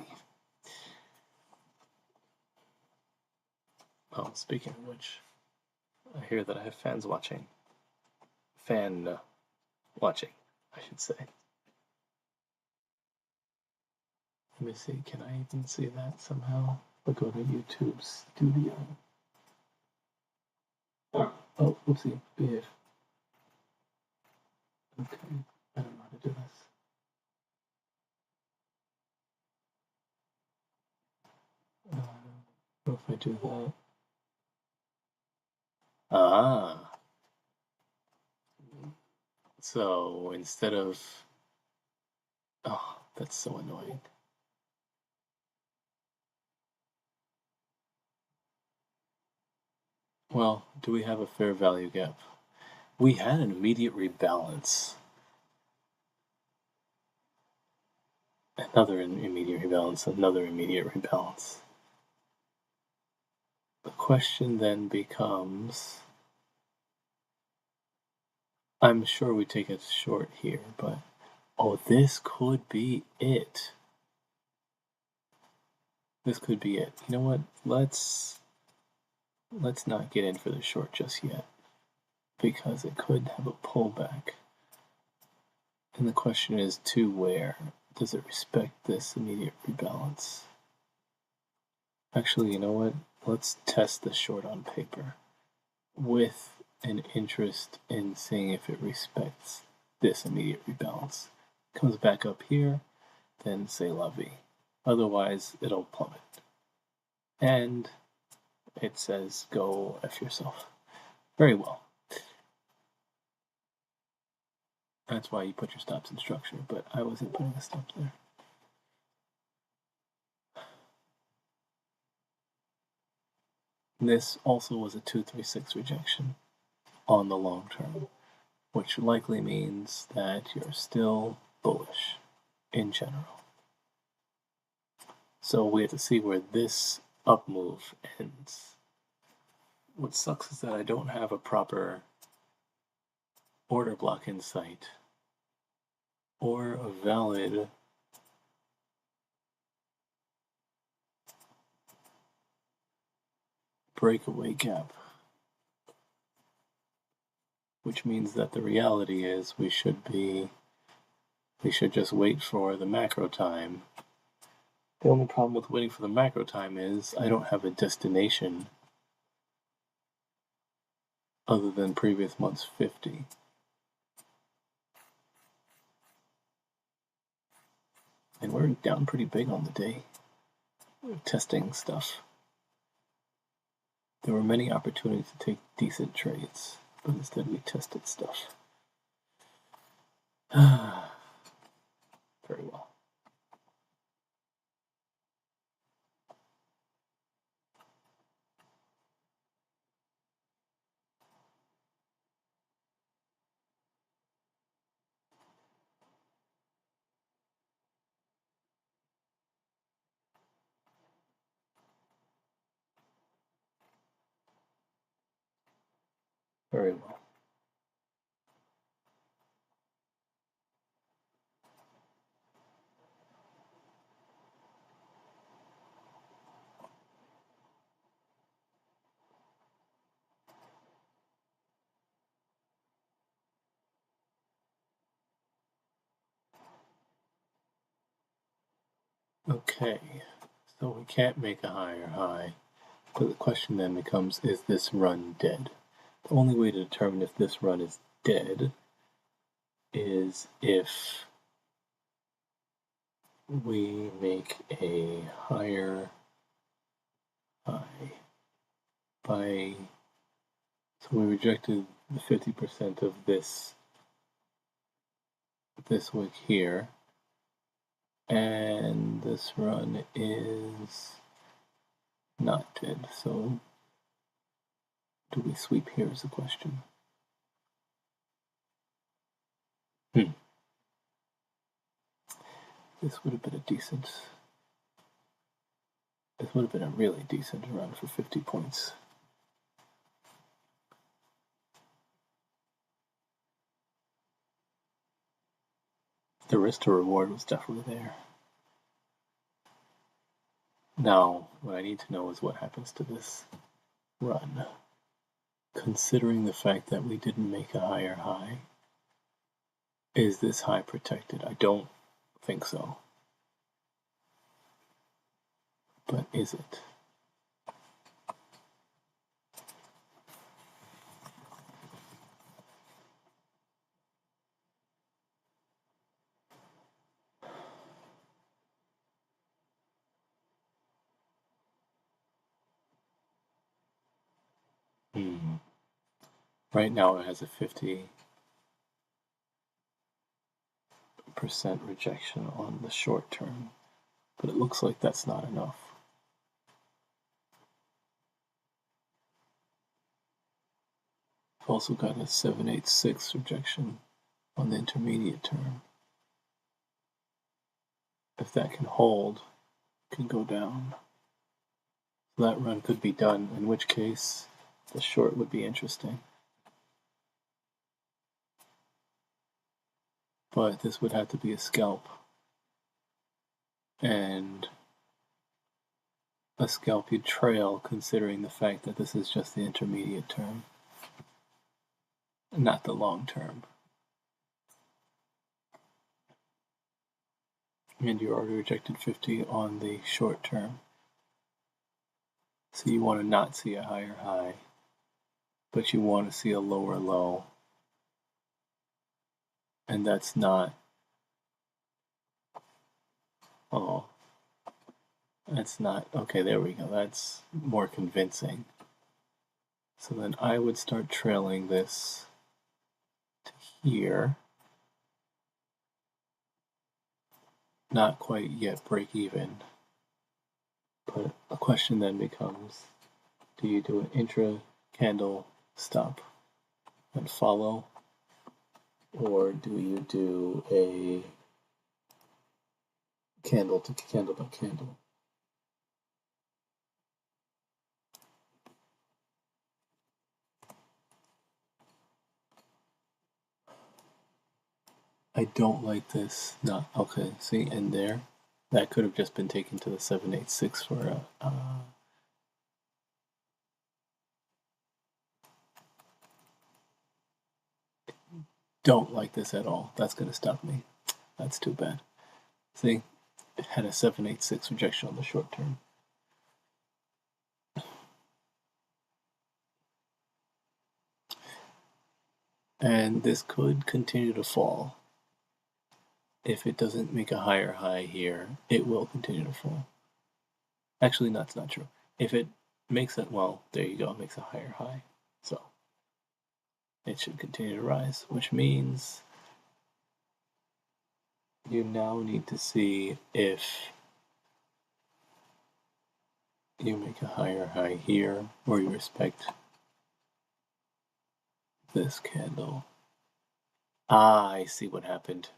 [SPEAKER 1] Oh, speaking of which, I hear that I have fans watching. Fan watching, I should say. Let me see, can I even see that somehow? I'll go to YouTube Studio. Oh, whoopsie, behave. Okay, I don't know how to do this. What if I do that? Ah. So instead of... Oh, that's so annoying. Well, do we have a fair value gap? We had an immediate rebalance. Another immediate rebalance, another immediate rebalance. The question then becomes... I'm sure we take it short here, but... Oh, this could be it. This could be it. You know what? Let's not get in for the short just yet, because it could have a pullback. And the question is, to where? Does it respect this immediate rebalance? Actually, you know what? Let's test the short on paper with an interest in seeing if it respects this immediate rebalance. Comes back up here, then say la vie. Otherwise, it'll plummet. And it says go F yourself. Very well. That's why you put your stops in structure, but I wasn't putting a stop there. This also was a 236 rejection on the long term, which likely means that you're still bullish in general. So we have to see where this up move ends. What sucks is that I don't have a proper order block in sight or a valid breakaway gap, which means that the reality is we should just wait for the macro time. The only problem with waiting for the macro time is I don't have a destination other than previous month's 50. And we're down pretty big on the day. We're testing stuff. There were many opportunities to take decent trades, but instead we tested stuff. Very well. Very well. Okay, so we can't make a higher high. But the question then becomes, is this run dead? The only way to determine if this run is dead is if we make a higher high by, so we rejected the 50% of this wick here, and this run is not dead, so do we sweep here is the question. This would have been a really decent run for 50 points. The risk to reward was definitely there. Now, what I need to know is what happens to this run. Considering the fact that we didn't make a higher high, is this high protected? I don't think so. But is it? Right now it has a 50% rejection on the short term, but it looks like that's not enough. I've also got a 786 rejection on the intermediate term. If that can hold, it can go down. So that run could be done, in which case the short would be interesting. But this would have to be a scalp. And a scalp you'd trail, considering the fact that this is just the intermediate term, not the long term. And you already rejected 50 on the short term. So you want to not see a higher high but you want to see a lower low, and that's not, oh, that's not, okay, there we go, that's more convincing. So then I would start trailing this to here. Not quite yet break even. But a question then becomes, do you do an intra candle stop and follow? Or do you do a candle to candle by candle? I don't like this. Not okay. See, and there, that could have just been taken to the 786 for a. Don't like this at all. That's gonna stop me. That's too bad. See, it had a 786 rejection on the short term. And this could continue to fall. If it doesn't make a higher high here, it will continue to fall. Actually, that's not true. If it makes it, well, there you go, it makes a higher high. So it should continue to rise, which means you now need to see if you make a higher high here, or you respect this candle. Ah, I see what happened.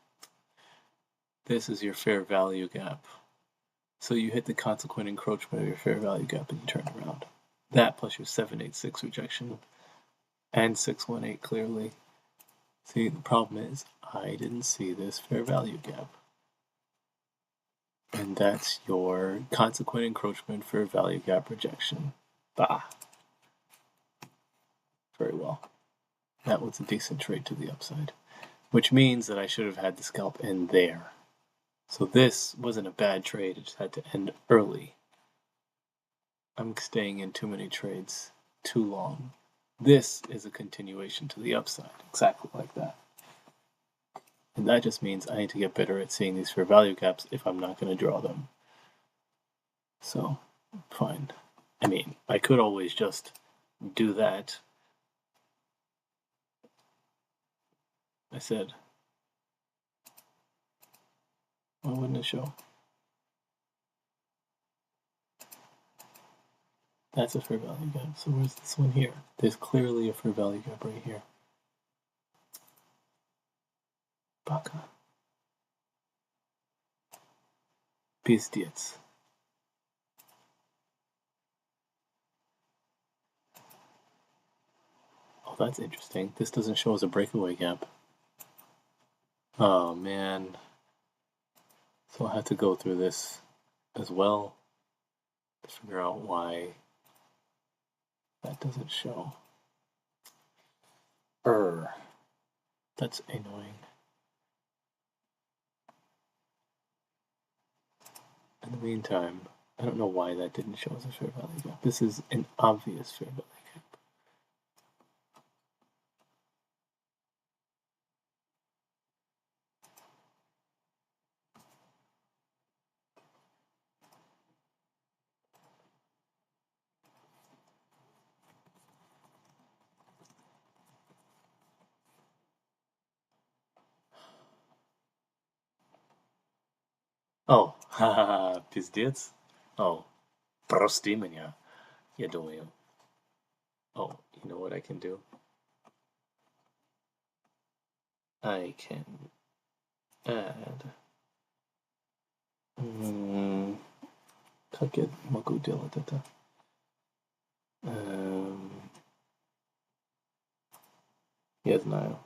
[SPEAKER 1] This is your fair value gap. So you hit the consequent encroachment of your fair value gap and you turn around. That plus your 786 rejection and 618 clearly. See, the problem is I didn't see this fair value gap. And that's your consequent encroachment fair value gap rejection. Bah. Very well. That was a decent trade to the upside. Which means that I should have had the scalp end there. So this wasn't a bad trade, it just had to end early. I'm staying in too many trades too long. This is a continuation to the upside, exactly like that. And that just means I need to get better at seeing these fair value gaps if I'm not going to draw them. So, fine. I mean, I could always just do that. I said, why wouldn't it show? That's a fair value gap. So where's this one here? There's clearly a fair value gap right here. Baka. Пиздец. Oh, that's interesting. This doesn't show as a breakaway gap. Oh, man. So I'll have to go through this as well to figure out why that doesn't show. That's annoying. In the meantime, I don't know why that didn't show as a fair value gap. This is an obvious fair value gap. Oh, haha, пиздец. Oh, прости меня. Я думаю. Oh, you know what I can do? I can add. Как я могу делать это? Я знаю.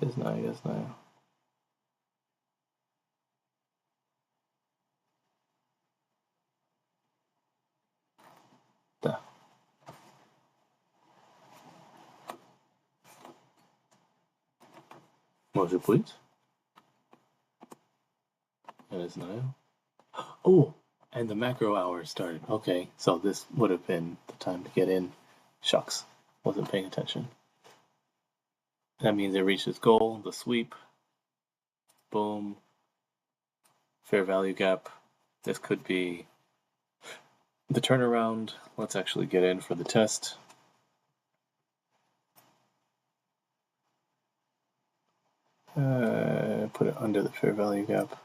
[SPEAKER 1] Я знаю. Да. Может быть? Я не знаю. Oh, And the macro hours started. Okay, so this would have been the time to get in. Shucks, wasn't paying attention. That means it reached its goal, the sweep. Boom. Fair value gap. This could be the turnaround. Let's actually get in for the test. Put it under the fair value gap.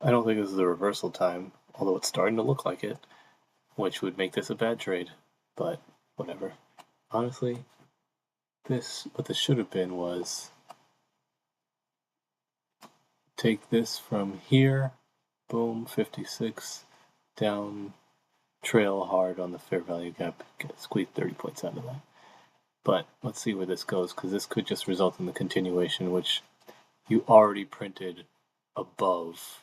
[SPEAKER 1] I don't think this is a reversal time, although it's starting to look like it, which would make this a bad trade, but whatever. Honestly, what this should have been was take this from here, boom, 56, down, trail hard on the fair value gap, squeeze 30 points out of that. But let's see where this goes, because this could just result in the continuation, which you already printed above.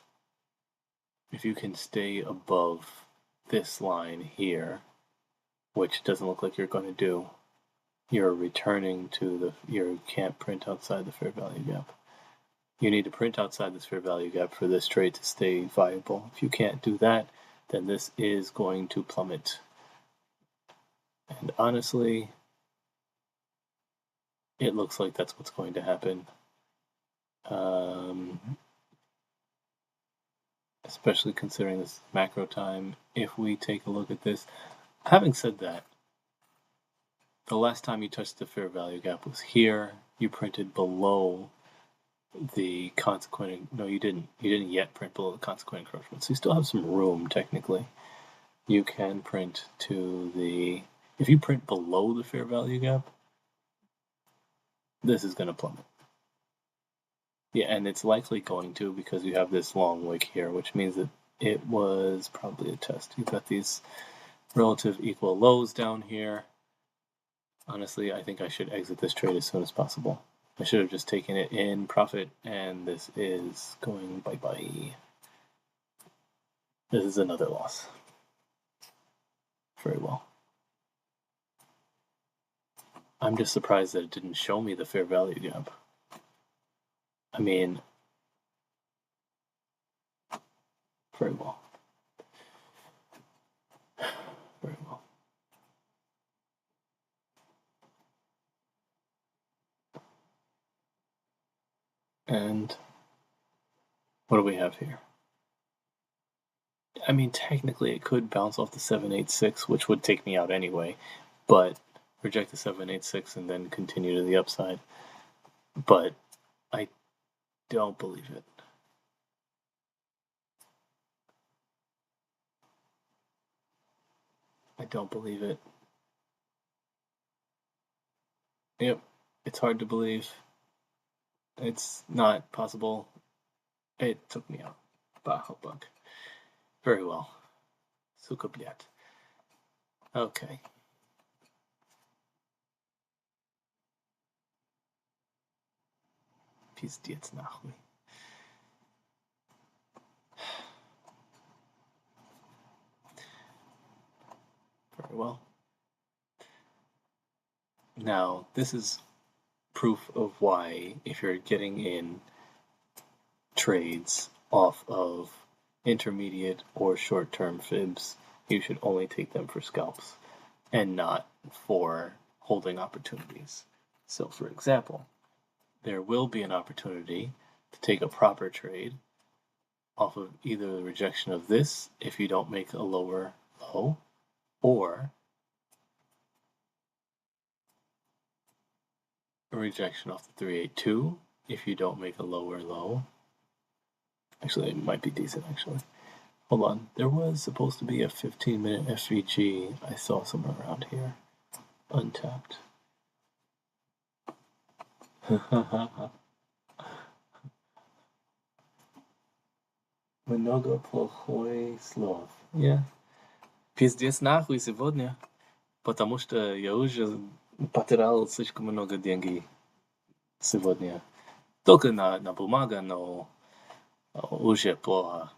[SPEAKER 1] If you can stay above this line here, which doesn't look like you're going to do, you're returning to you can't print outside the fair value gap. You need to print outside this fair value gap for this trade to stay viable. If you can't do that, then this is going to plummet. And honestly, it looks like that's what's going to happen. Especially considering this macro time. If we take a look at this, having said that, the last time you touched the fair value gap was here. You printed below the consequent. No, you didn't. You didn't yet print below the consequent encroachment. So you still have some room technically. You can print to the. If you print below the fair value gap, this is going to plummet. Yeah, and it's likely going to because you have this long wick here, which means that it was probably a test. You've got these relative equal lows down here. Honestly, I think I should exit this trade as soon as possible. I should have just taken it in profit, and this is going bye-bye. This is another loss. Very well. I'm just surprised that it didn't show me the fair value gap. I mean, very well. Very well. And what do we have here? I mean, technically it could bounce off the 786, which would take me out anyway, but reject the 786 and then continue to the upside. But I don't believe it. I don't believe it. Yep, it's hard to believe. It's not possible. It took me out. Bug. Very well. Suka bliat. Okay. Pizdiec nahły. Very well. Now, this is proof of why, if you're getting in trades off of intermediate or short-term fibs, you should only take them for scalps and not for holding opportunities. So, for example, there will be an opportunity to take a proper trade off of either the rejection of this if you don't make a lower low, or a rejection off the 382 if you don't make a lower low. Actually, it might be decent, actually. Hold on. There was supposed to be a 15-minute SVG I saw somewhere around here. Untapped. Много плохой слов. Yeah. Пиздец нахуй сегодня. Потому что я уже потерял слишком много денег сегодня. Только на бумага, но уже плохо.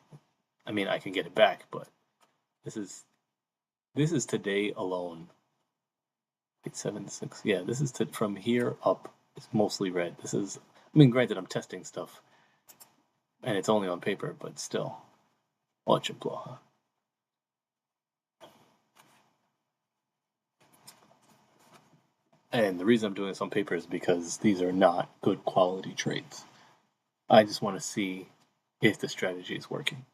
[SPEAKER 1] I mean, I can get it back, but this is today alone. 876. Yeah, this is from here up. It's mostly red. This is, I mean, granted, I'm testing stuff, and it's only on paper, but still. Очень плохо. And the reason I'm doing this on paper is because these are not good quality trades. I just want to see if the strategy is working.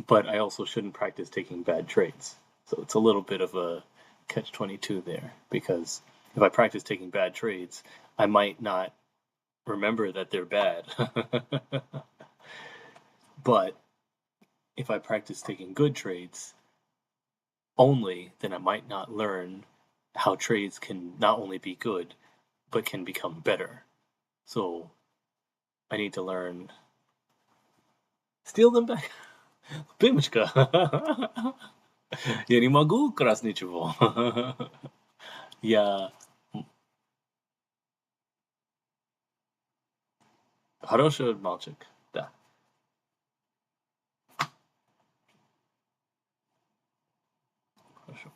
[SPEAKER 1] But I also shouldn't practice taking bad trades. So it's a little bit of a catch-22 there, because if I practice taking bad trades, I might not remember that they're bad. But if I practice taking good trades only, then I might not learn how trades can not only be good, but can become better. So I need to learn. Steal them back. Пимочка. Я не могу украсть ничего. Я хороший мальчик, да.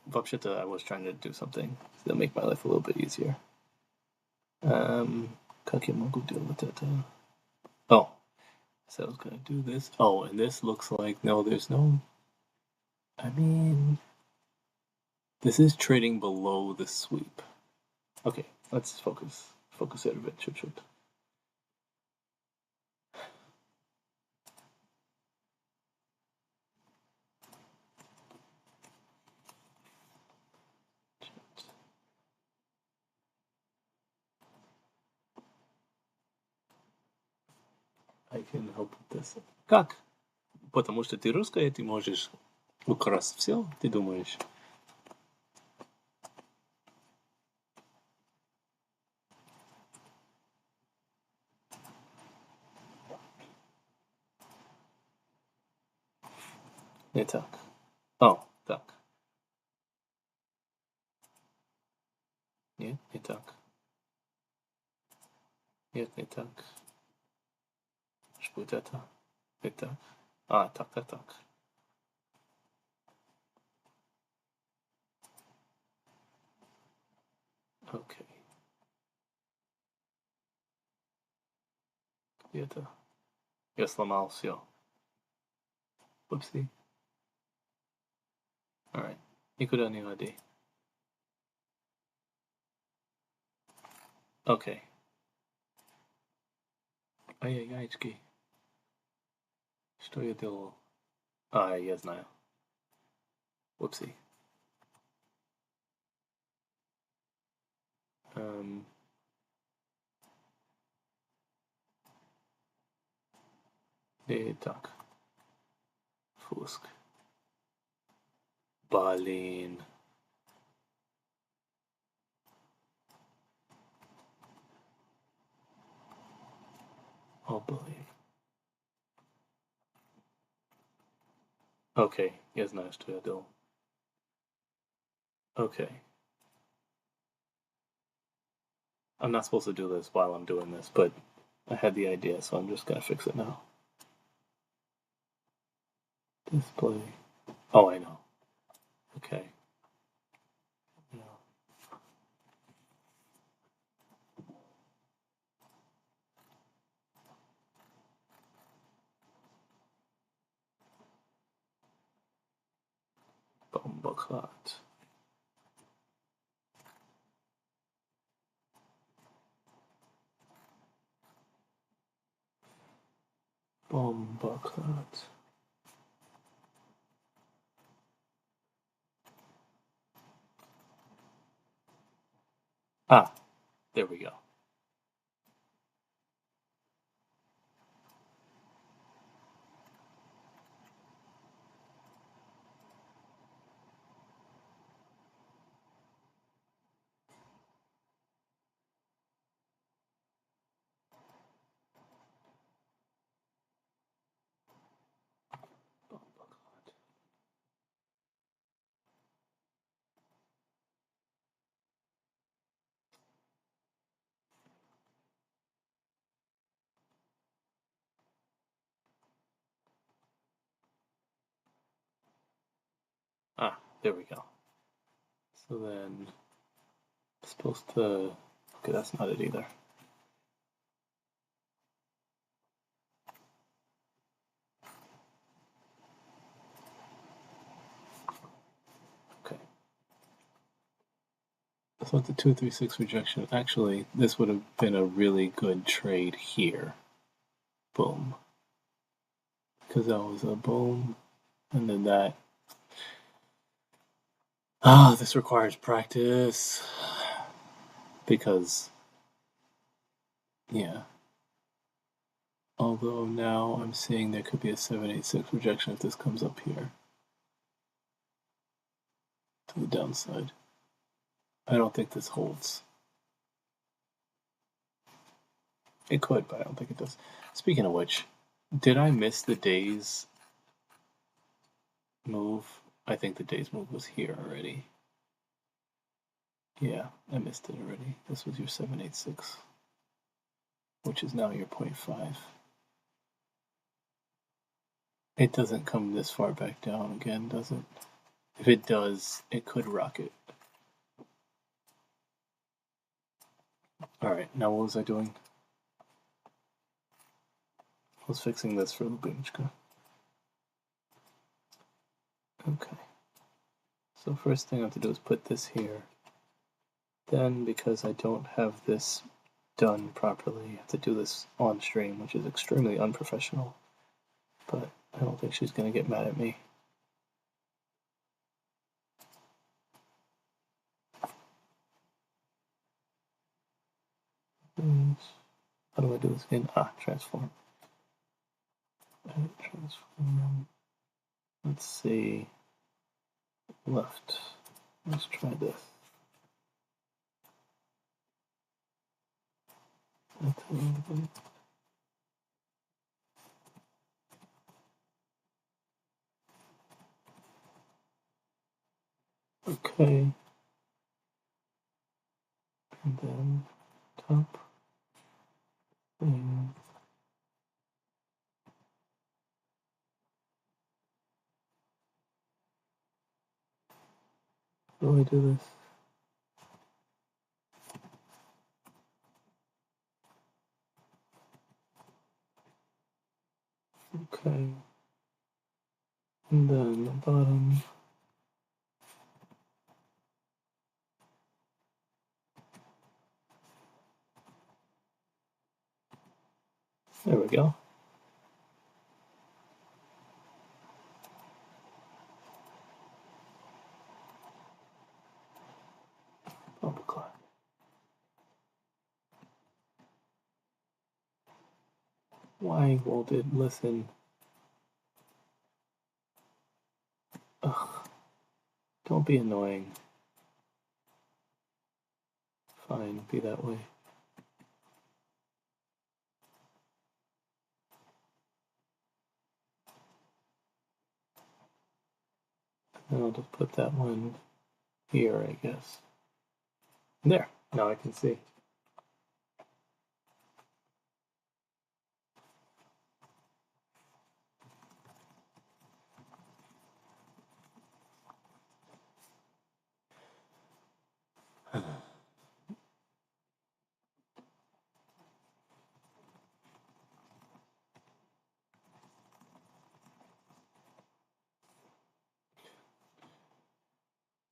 [SPEAKER 1] Вообще-то, I was trying to do something to make my life a little bit easier. Как я могу делать это? Oh, so I was gonna do this. Oh, and this looks like, no, there's no. I mean, this is trading below the sweep. Okay, let's focus it a bit. Chut. I can help with this. Как? Потому что ты русская, ты можешь украсть все, ты думаешь? Не так. О, так. Нет, не так. Нет, не так. Что это? Не так. А, так. Окей. Где-то. Я сломал все. Whoopsie. Alright. Никуда не ходи. Окей. Ай-яй-яйчки. Что я делал? А, я знаю. Whoopsie. Не так. Фуск. Блин. Oh, блин. Okay, я знаю, что я делал. Okay. I'm not supposed to do this while I'm doing this, but I had the idea, so I'm just gonna fix it now. Display. Oh, I know. Okay. No. Bomboclat. Bomboclat. Ah, there we go. Bomboclat. Ah, there we go. So then, supposed to. Okay, that's not it either. thought the 236 rejection, actually, this would have been a really good trade here. Boom. Because that was a boom, and then that. This requires practice. Because, yeah. Although now I'm seeing there could be a 786 rejection if this comes up here. To the downside. I don't think this holds. It could, but I don't think it does. Speaking of which, did I miss the day's move? I think the day's move was here already. Yeah, I missed it already. This was your 786, which is now your 0.5. It doesn't come this far back down again, does it? If it does, it could rocket. Alright, now what was I doing? I was fixing this for Lubinchka. Okay. So first thing I have to do is put this here. Then, because I don't have this done properly, I have to do this on stream, which is extremely unprofessional. But I don't think she's going to get mad at me. How do I do this again? Transform. Transform. Let's see. Left. Let's try this. Okay. And then top. And how do I do this? Okay. And then the bottom. There we go. Bumper clock. Why won't it listen? Ugh. Don't be annoying. Fine, be that way. And I'll just put that one here, I guess. There. Now I can see.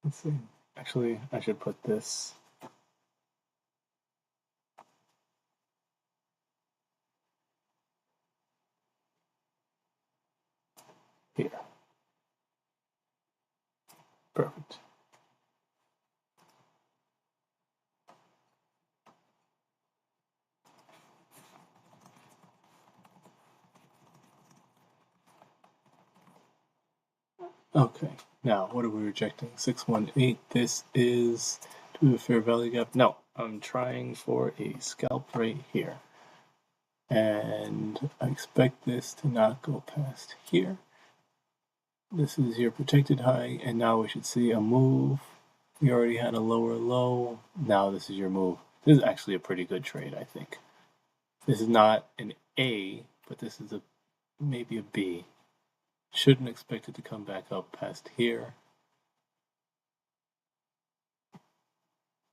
[SPEAKER 1] Let's see. Actually, I should put this here. Perfect. Okay, now what are we rejecting? 618. This is to a fair value gap. No, I'm trying for a scalp right here. And I expect this to not go past here. This is your protected high, and now we should see a move. We already had a lower low. Now this is your move. This is actually a pretty good trade, I think. This is not an A, but this is maybe a B. Shouldn't expect it to come back up past here.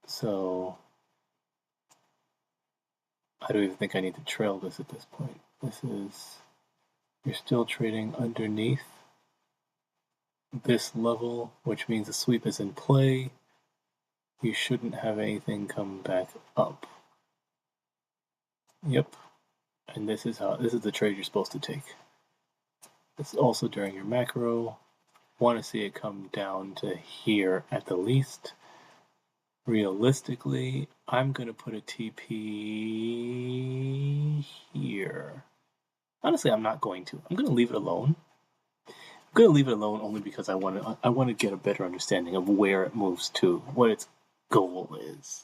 [SPEAKER 1] So I don't even think I need to trail this at this point. You're still trading underneath this level, which means the sweep is in play. you shouldn't have anything come back up. Yep. And this is the trade you're supposed to take. It's also during your macro. Want to see it come down to here at the least. Realistically, I'm going to put a TP here. Honestly, I'm not going to. I'm going to leave it alone. I'm going to leave it alone only because I want to get a better understanding of where it moves to, what its goal is.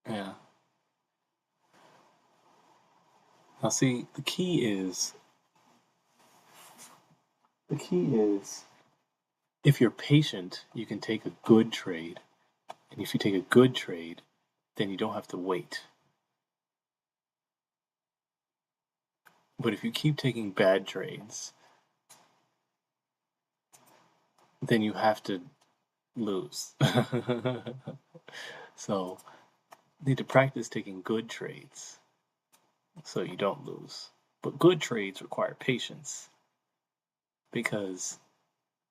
[SPEAKER 1] Yeah. Now see, the key is if you're patient, you can take a good trade. And if you take a good trade, then you don't have to wait. But if you keep taking bad trades, then you have to lose. So you need to practice taking good trades so you don't lose. But good trades require patience because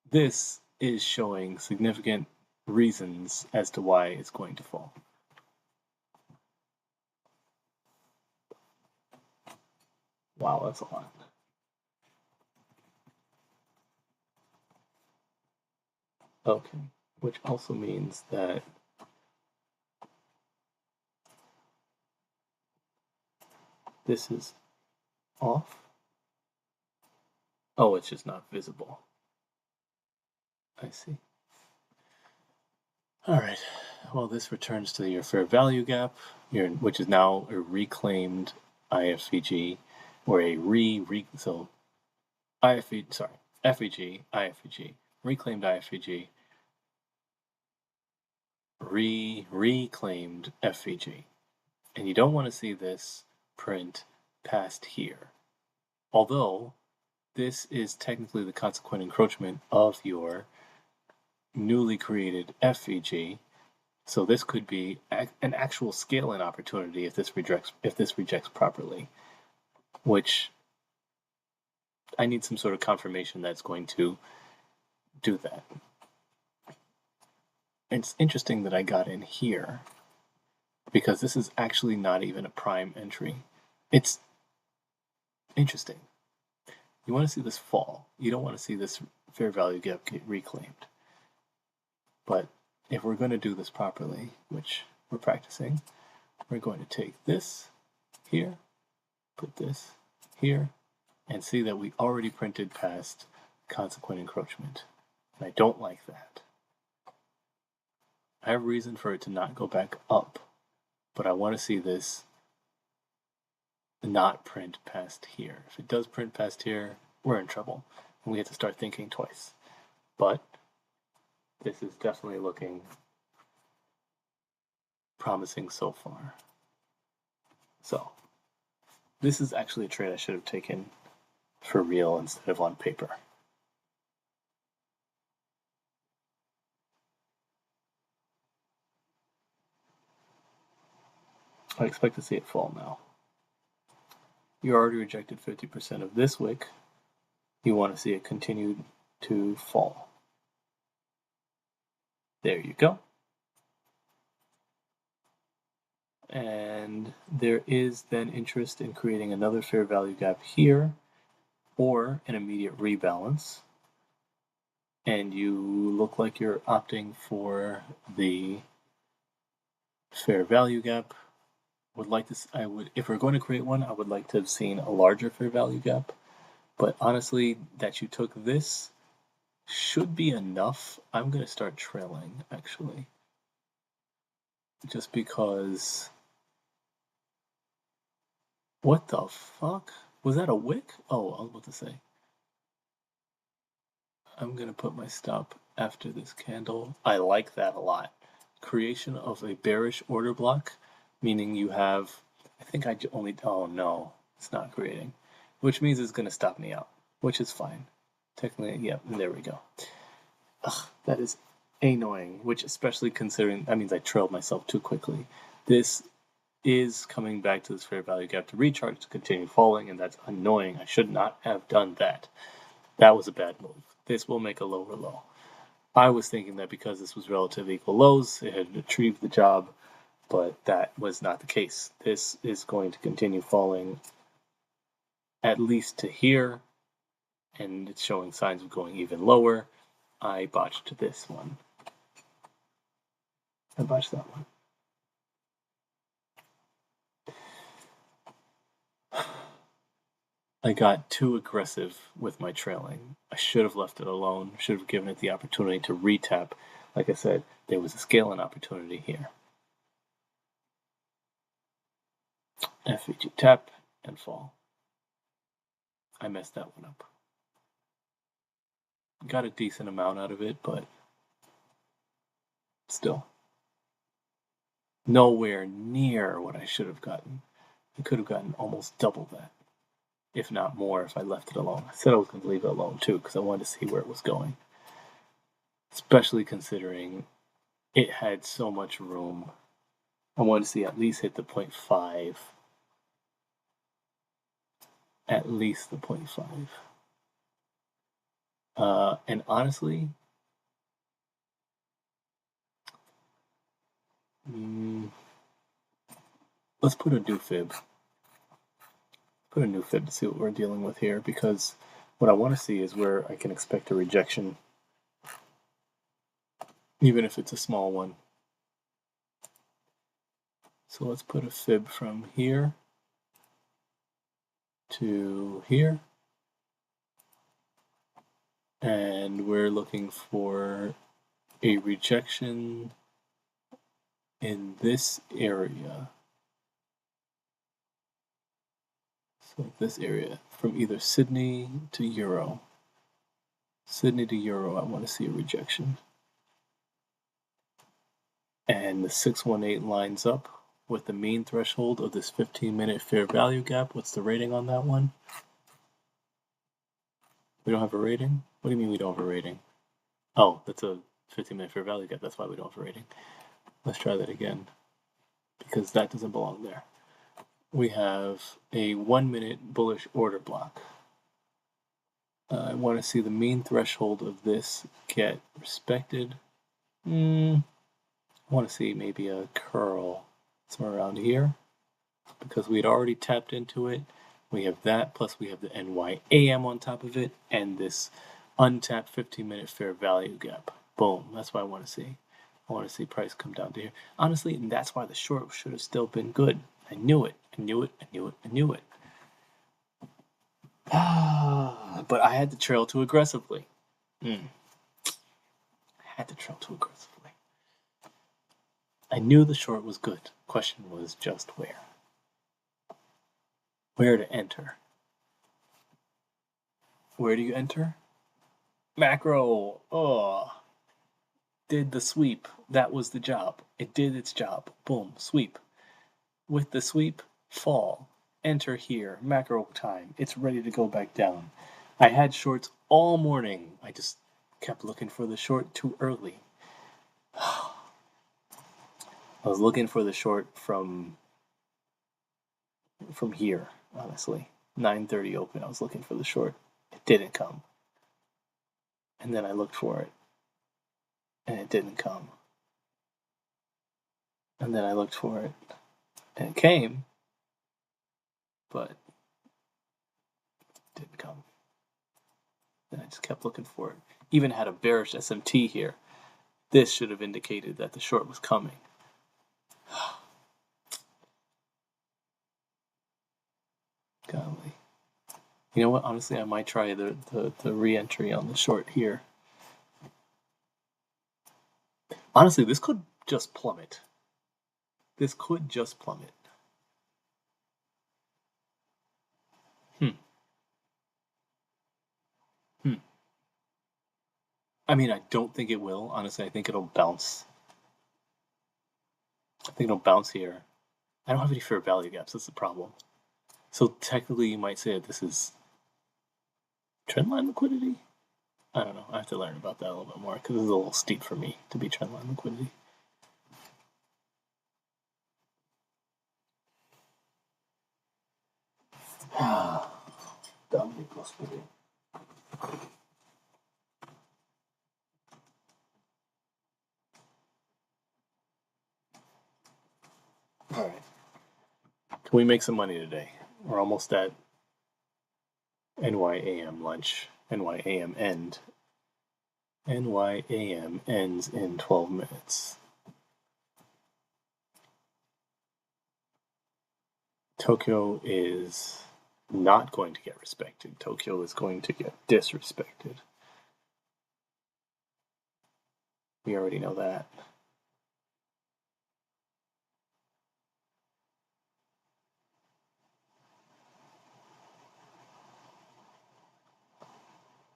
[SPEAKER 1] this is showing significant reasons as to why it's going to fall. Wow, that's a lot. Okay, which also means that this is off. Oh, it's just not visible. I see. All right. Well, this returns to your fair value gap, which is now a reclaimed IFVG, or a so IFVG, sorry, FVG, IFVG, reclaimed IFVG, reclaimed FVG, and you don't want to see this print past here. Although this is technically the consequent encroachment of your newly created FVG. So this could be an actual scaling opportunity if this rejects properly, which I need some sort of confirmation that's going to do that. It's interesting that I got in here because this is actually not even a prime entry. It's interesting. You want to see this fall. You don't want to see this fair value gap get reclaimed. But if we're going to do this properly, which we're practicing, we're going to take this here, put this here, and see that we already printed past consequent encroachment. And I don't like that. I have reason for it to not go back up, but I want to see this not print past here. If it does print past here, we're in trouble, and we have to start thinking twice. But this is definitely looking promising so far. So this is actually a trade I should have taken for real instead of on paper. I expect to see it fall now. You already rejected 50% of this wick. You want to see it continue to fall. There you go. And there is then interest in creating another fair value gap here or an immediate rebalance. And you look like you're opting for the fair value gap. If we're going to create one, I would like to have seen a larger fair value gap. But honestly, that you took this should be enough. I'm going to start trailing, actually. Just because... What the fuck? Was that a wick? Oh, I was about to say. I'm going to put my stop after this candle. I like that a lot. Creation of a bearish order block, meaning you have... I think I only... Oh, no. It's not creating. Which means it's going to stop me out, which is fine. Technically, yeah, there we go. Ugh, that is annoying, which especially considering that means I trailed myself too quickly. This is coming back to this fair value gap to recharge to continue falling, and that's annoying. I should not have done that. That was a bad move. This will make a lower low. I was thinking that because this was relatively equal lows, it had achieved the job, but that was not the case. This is going to continue falling at least to here, and it's showing signs of going even lower. I botched this one. I botched that one. I got too aggressive with my trailing. I should have left it alone, should have given it the opportunity to retap. Like I said, there was a scaling opportunity here. FVG tap and fall. I messed that one up. Got a decent amount out of it, but still. Nowhere near what I should have gotten. I could have gotten almost double that, if not more, if I left it alone. I said I was going to leave it alone too, because I wanted to see where it was going. Especially considering it had so much room. I wanted to see at least hit the 0.5. At least the 0.5. And honestly, let's put a new fib. Put a new fib to see what we're dealing with here, because what I want to see is where I can expect a rejection, even if it's a small one. So let's put a fib from here to here, and we're looking for a rejection in this area. So this area, from either Sydney to Euro. Sydney to Euro, I want to see a rejection. And the 618 lines up with the mean threshold of this 15-minute fair value gap. What's the rating on that one? We don't have a rating? What do you mean we don't have a rating? Oh, that's a 15-minute fair value gap. That's why we don't have a rating. Let's try that again, because that doesn't belong there. We have a 1-minute bullish order block. I want to see the mean threshold of this get respected. I want to see maybe a curl somewhere around here, because we'd already tapped into it. We have that, plus we have the NYAM on top of it, and this untapped 15-minute fair value gap. Boom, that's what I want to see. I want to see price come down to here. Honestly, and that's why the short should have still been good. I knew it. I knew it. I knew it. I knew it. But I had to trail too aggressively. I had to trail too aggressively. I knew the short was good. Question was just where. Where to enter. Where do you enter? Macro. Did the sweep. That was the job. It did its job. Boom. Sweep. With the sweep, fall. Enter here. Macro time. It's ready to go back down. I had shorts all morning. I just kept looking for the short too early. I was looking for the short from here, honestly. 9:30 open. I was looking for the short. It didn't come. And then I looked for it. And it didn't come. And then I looked for it. And it came. But it didn't come. And I just kept looking for it. Even had a bearish SMT here. This should have indicated that the short was coming. Golly. You know what? Honestly, I might try the re-entry on the short here. Honestly, this could just plummet. This could just plummet. I mean, I don't think it will. Honestly, I think it'll bounce. I think it'll bounce here. I don't have any fair value gaps. That's the problem. So technically, you might say that this is trendline liquidity. I don't know. I have to learn about that a little bit more because it's a little steep for me to be trendline liquidity. Dumb liquidity. All right. Can we make some money today? We're almost at NYAM lunch. NYAM end. NYAM ends in 12 minutes. Tokyo is not going to get respected. Tokyo is going to get disrespected. We already know that.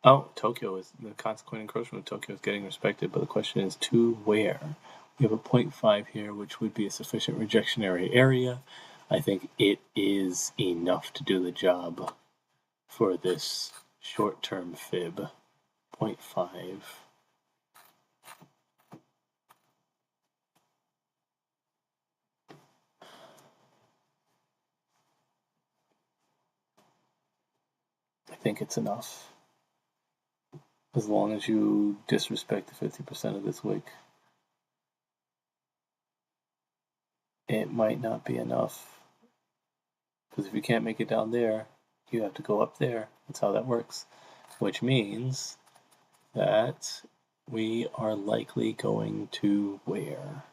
[SPEAKER 1] Oh, Tokyo is the consequent encroachment of Tokyo is getting respected, but the question is to where? We have a 0.5 here, which would be a sufficient rejectionary area. I think it is enough to do the job for this short-term fib. 0.5. I think it's enough. As long as you disrespect the 50% of this wick. It might not be enough. Because if you can't make it down there, you have to go up there. That's how that works. Which means that we are likely going to where?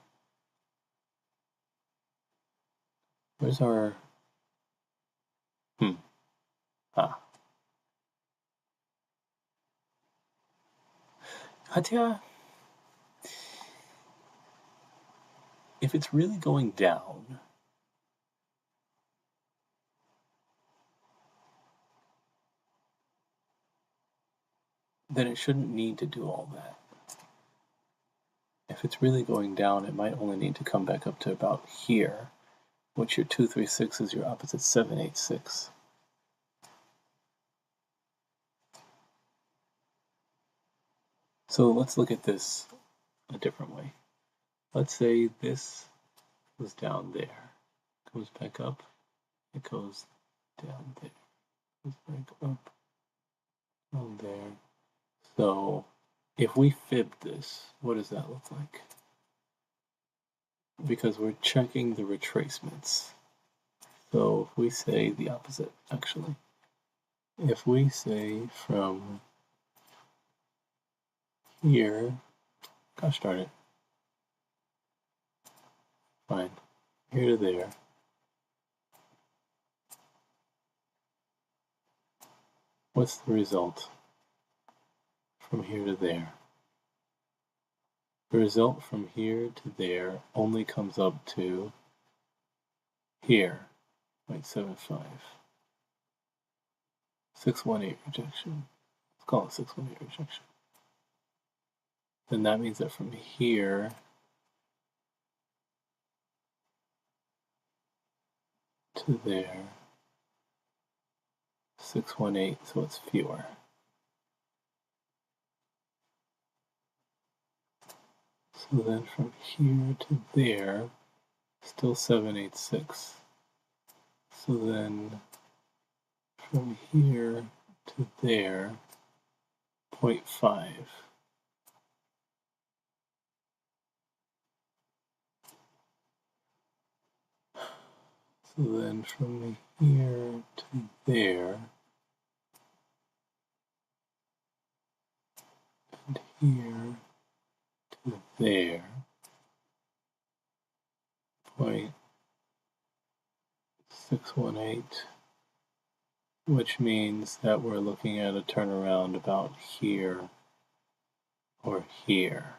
[SPEAKER 1] Where's our... Hatya, if it's really going down, then it shouldn't need to do all that. If it's really going down, it might only need to come back up to about here, which your 236 is your opposite 786. So let's look at this a different way. Let's say this was down there, comes back up, it goes down there, goes back up, down there. So if we fib this, what does that look like? Because we're checking the retracements. So if we say the opposite, actually. If we say from here, gosh darn it. Fine. Here to there. What's the result from here to there? The result from here to there only comes up to here, 0.75. 618 rejection. Let's call it 618 rejection. Then that means that from here to there, 618, so it's fewer. So then from here to there, still 786. So then from here to there, 0.5. So then from here to there, and here to there, 0.618, which means that we're looking at a turnaround about here or here.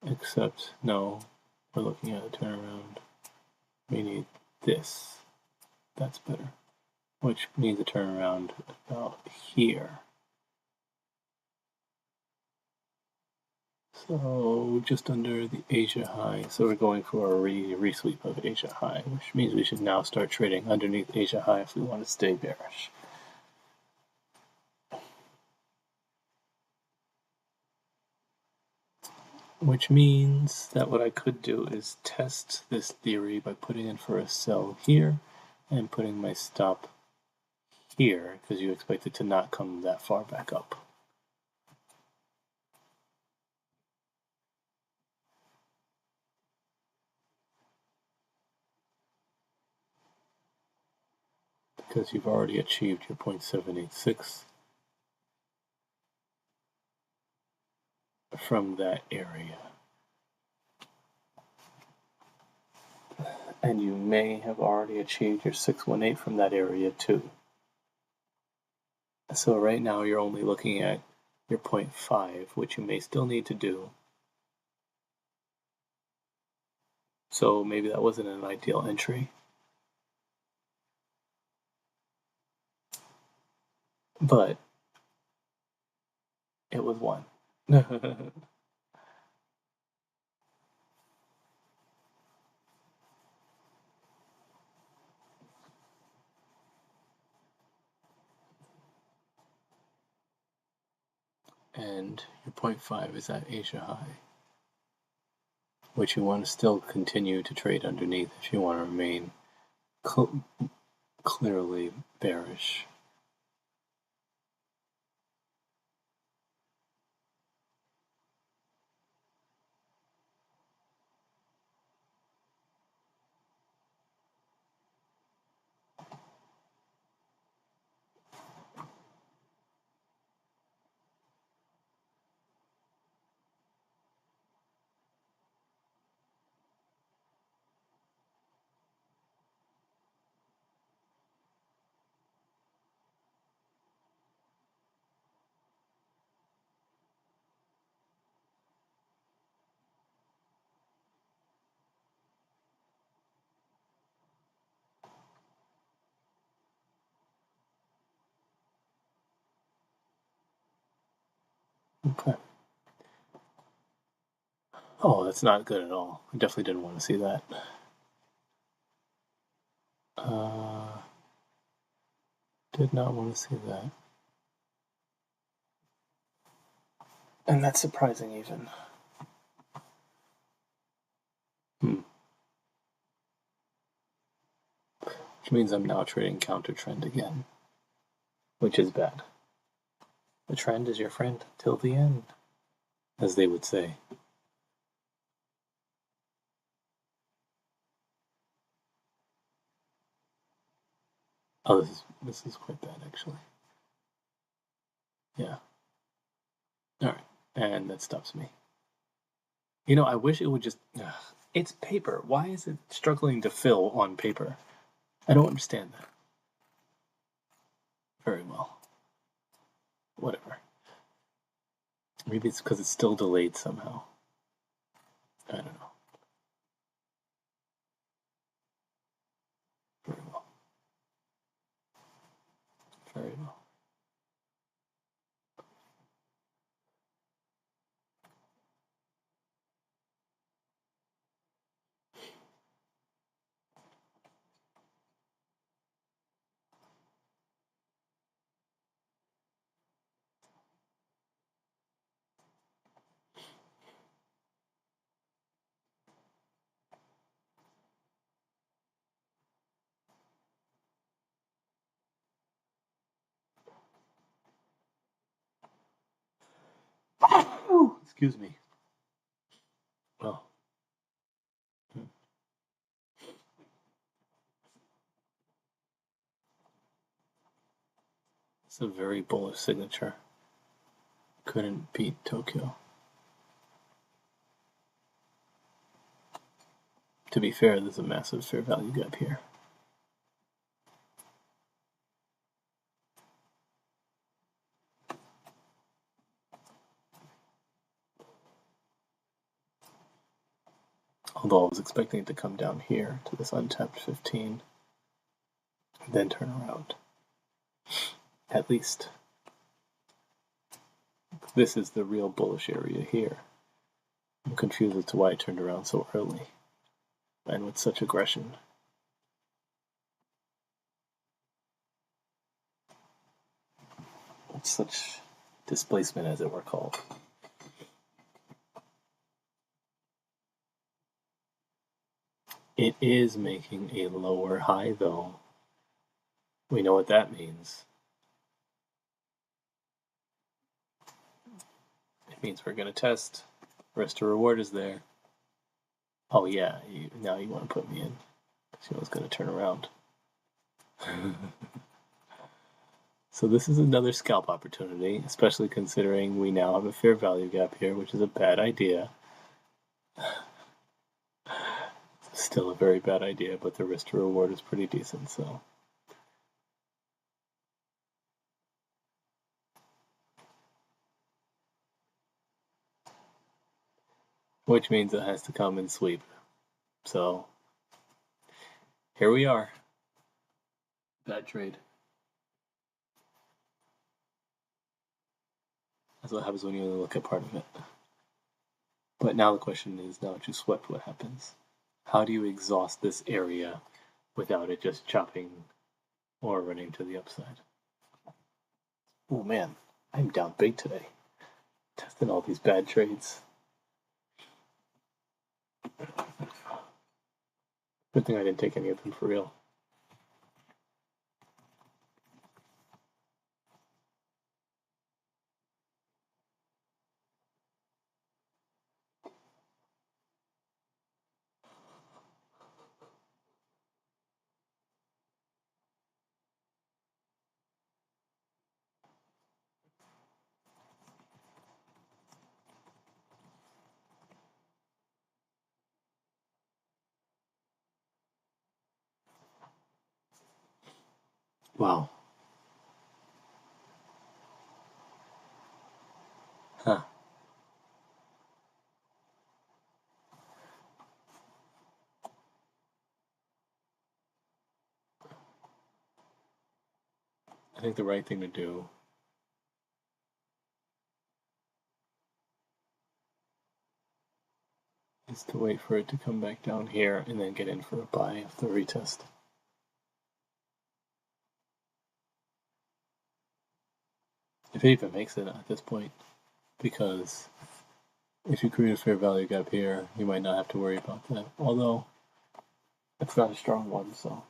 [SPEAKER 1] Except, no, we're looking at a turnaround. We need this. That's better. Which needs a turnaround about here. So just under the Asia high. So we're going for a resweep of Asia high, which means we should now start trading underneath Asia high if we want to stay bearish. Which means that what I could do is test this theory by putting in for a sell here and putting my stop here, because you expect it to not come that far back up. Because you've already achieved your 0.786 from that area. And you may have already achieved your 618 from that area too. So right now you're only looking at your 0.5, which you may still need to do. So maybe that wasn't an ideal entry. But it was one. And your 0.5 is at Asia high, which you want to still continue to trade underneath if you want to remain clearly bearish. Okay. Oh, that's not good at all. I definitely didn't want to see that. Did not want to see that. And that's surprising even. Which means I'm now trading counter trend again, which is bad. The trend is your friend till the end, as they would say. Oh, this is quite bad actually. Yeah. All right, and that stops me. You know, I wish it would just. It's paper. Why is it struggling to fill on paper? I don't understand that. Very well. Whatever. Maybe it's because it's still delayed somehow. I don't know. Very well. Very well. Excuse me. Well. It's a very bullish signature. Couldn't beat Tokyo. To be fair, there's a massive fair value gap here. Although I was expecting it to come down here to this untapped 15 and then turn around. At least. This is the real bullish area here. I'm confused as to why it turned around so early and with such aggression. Such displacement, as it were called. It is making a lower high, though. We know what that means. It means we're going to test. Risk to reward is there. Oh, yeah, now you want to put me in. Because you know it's going to turn around. So this is another scalp opportunity, especially considering we now have a fair value gap here, which is a bad idea. Still a very bad idea, but the risk to reward is pretty decent, so. Which means it has to come and sweep. So, here we are. Bad trade. That's what happens when you only look at part of it. But now the question is, now that you swept, what happens? How do you exhaust this area without it just chopping or running to the upside? Oh man, I'm down big today. Testing all these bad trades. Good thing I didn't take any of them for real. Wow. Huh. I think the right thing to do is to wait for it to come back down here and then get in for a buy of the retest. If it even makes it at this point, because if you create a fair value gap here, you might not have to worry about that. Although, it's not a strong one, so.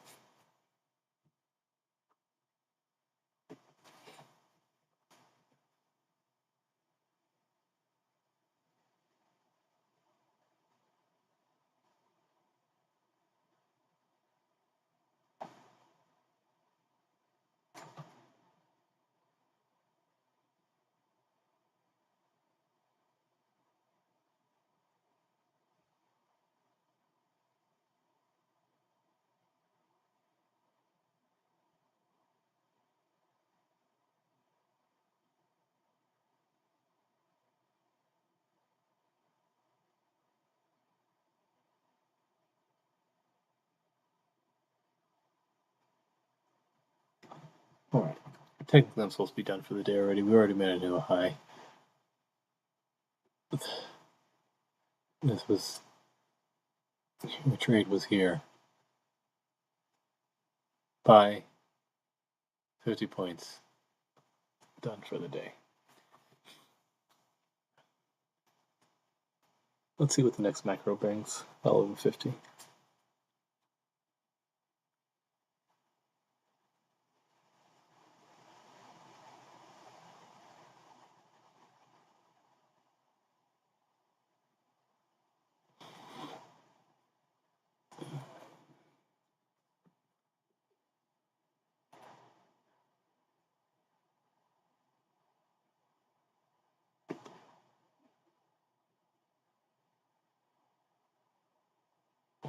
[SPEAKER 1] Alright. Technically, I'm supposed to be done for the day already. We already made a new high. This was. The trade was here. Buy. 50 points. Done for the day. Let's see what the next macro brings. All over 50.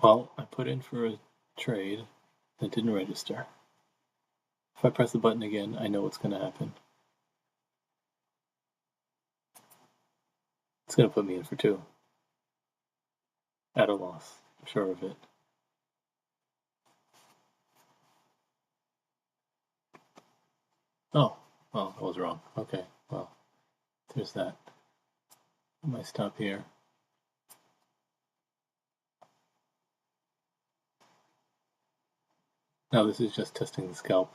[SPEAKER 1] Well, I put in for a trade that didn't register. If I press the button again, I know what's going to happen. It's going to put me in for 2. At a loss. I'm sure of it. Oh, well, I was wrong. Okay, well, there's that. I might stop here. Now this is just testing the scalp.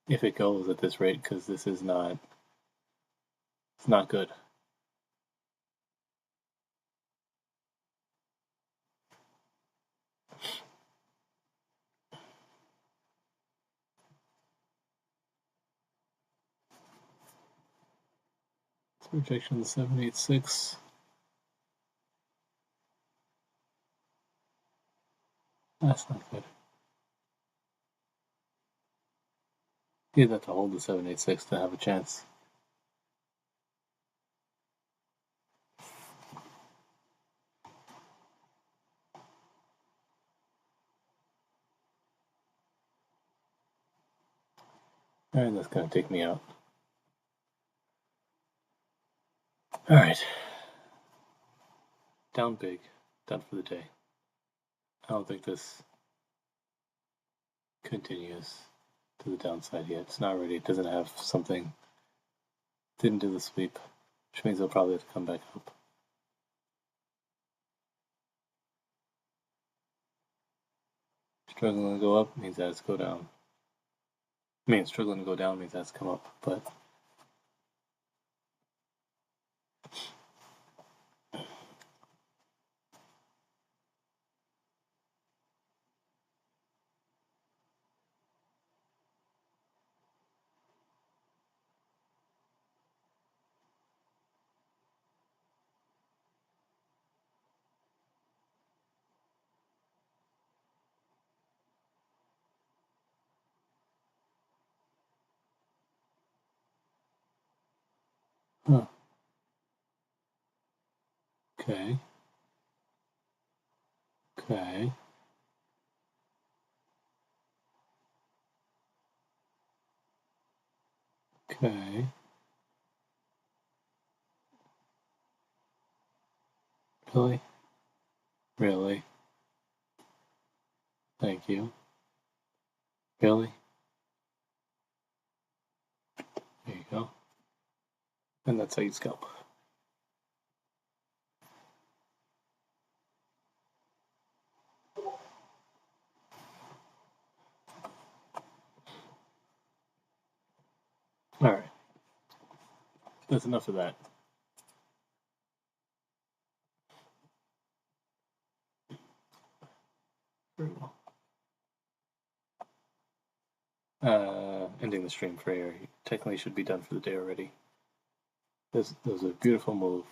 [SPEAKER 1] If it goes at this rate, because this is not, it's not good. Rejection of the 786. That's not good. You'd have to hold the 786 to have a chance. Alright, that's gonna take me out. Alright. Down big. Done for the day. I don't think this continues to the downside yet. It's not ready. It doesn't have something. Didn't do the sweep, which means they'll probably have to come back up. Struggling to go up means that it's go down. I mean, struggling to go down means that's come up, but huh. Okay. Okay. Okay. Really? Really? Thank you. Really? There you go. And that's how you scalp. Alright. That's enough of that. Very well. Ending the stream for air. Technically should be done for the day already. This was a beautiful move.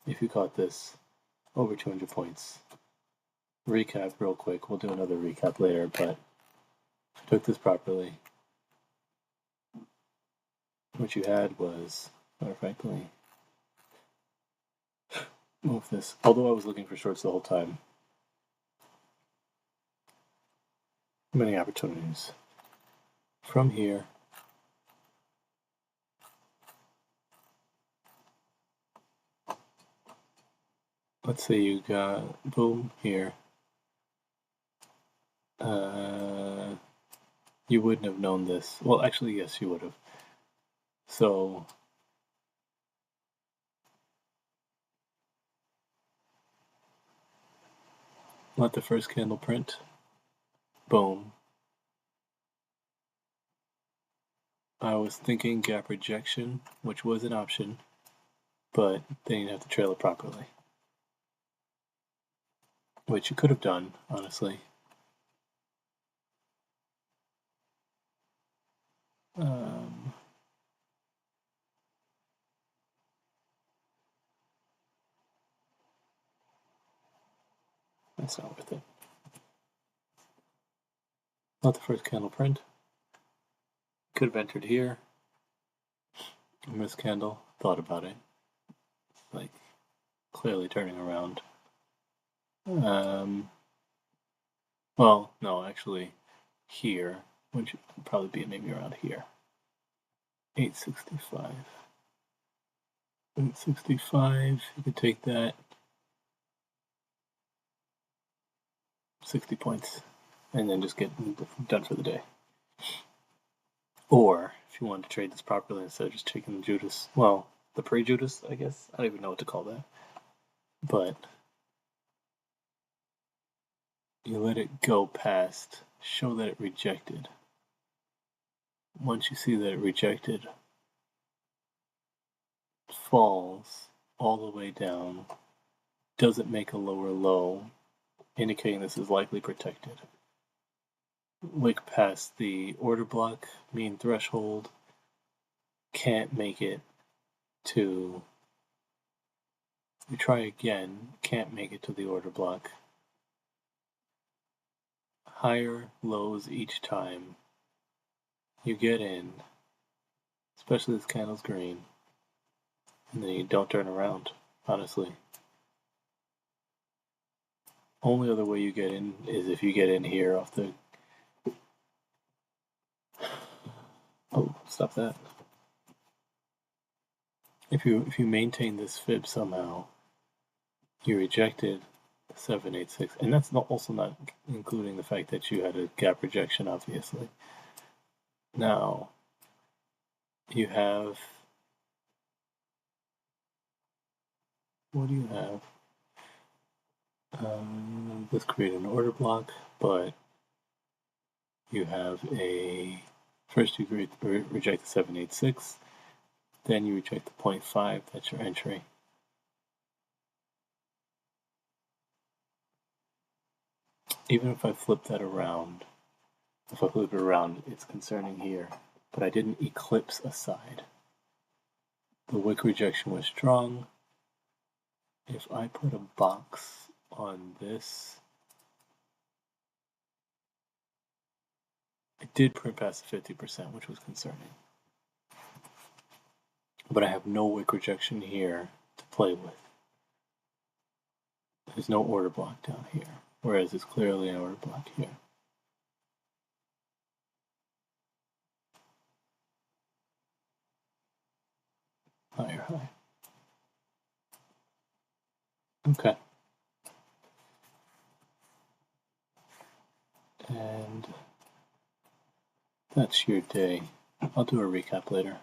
[SPEAKER 1] If you caught this, over 200 points. Recap real quick. We'll do another recap later, but if you took this properly, what you had was, matter of factly, move this. Although I was looking for shorts the whole time. Many opportunities. From here, let's say you got boom here. You wouldn't have known this. Well, actually, yes, you would have. So let the first candle print. Boom. I was thinking gap rejection, which was an option, but then you'd have to trail it properly. Which you could have done, honestly. That's not worth it. Not the first candle print. Could have entered here. Missed candle. Thought about it. Like, clearly turning around. Well, no, actually, here, which would probably be maybe around here. 865. 865, you could take that. 60 points. And then just get done for the day. Or, if you wanted to trade this properly instead of just taking the Judas, well, the pre-Judas, I guess. I don't even know what to call that. But you let it go past, show that it rejected. Once you see that it rejected, falls all the way down, doesn't make a lower low, indicating this is likely protected. Wick past the order block, mean threshold, can't make it to, we try again, can't make it to the order block. Higher lows each time you get in, especially this candle's green, and then you don't turn around, honestly. Only other way you get in is if you get in here off the... Oh, stop that. If you maintain this fib somehow, you rejected 786, and that's also not including the fact that you had a gap rejection, obviously. Now, you have... What do you have? Let's create an order block, but you have a... First you reject the 786, then you reject the 0.5, that's your entry. Even if I flip that around, if I flip it around, it's concerning here, but I didn't eclipse a side. The wick rejection was strong. If I put a box on this, it did print past the 50%, which was concerning. But I have no wick rejection here to play with. There's no order block down here, whereas it's clearly an order block here. Higher high. Okay. And that's your day. I'll do a recap later.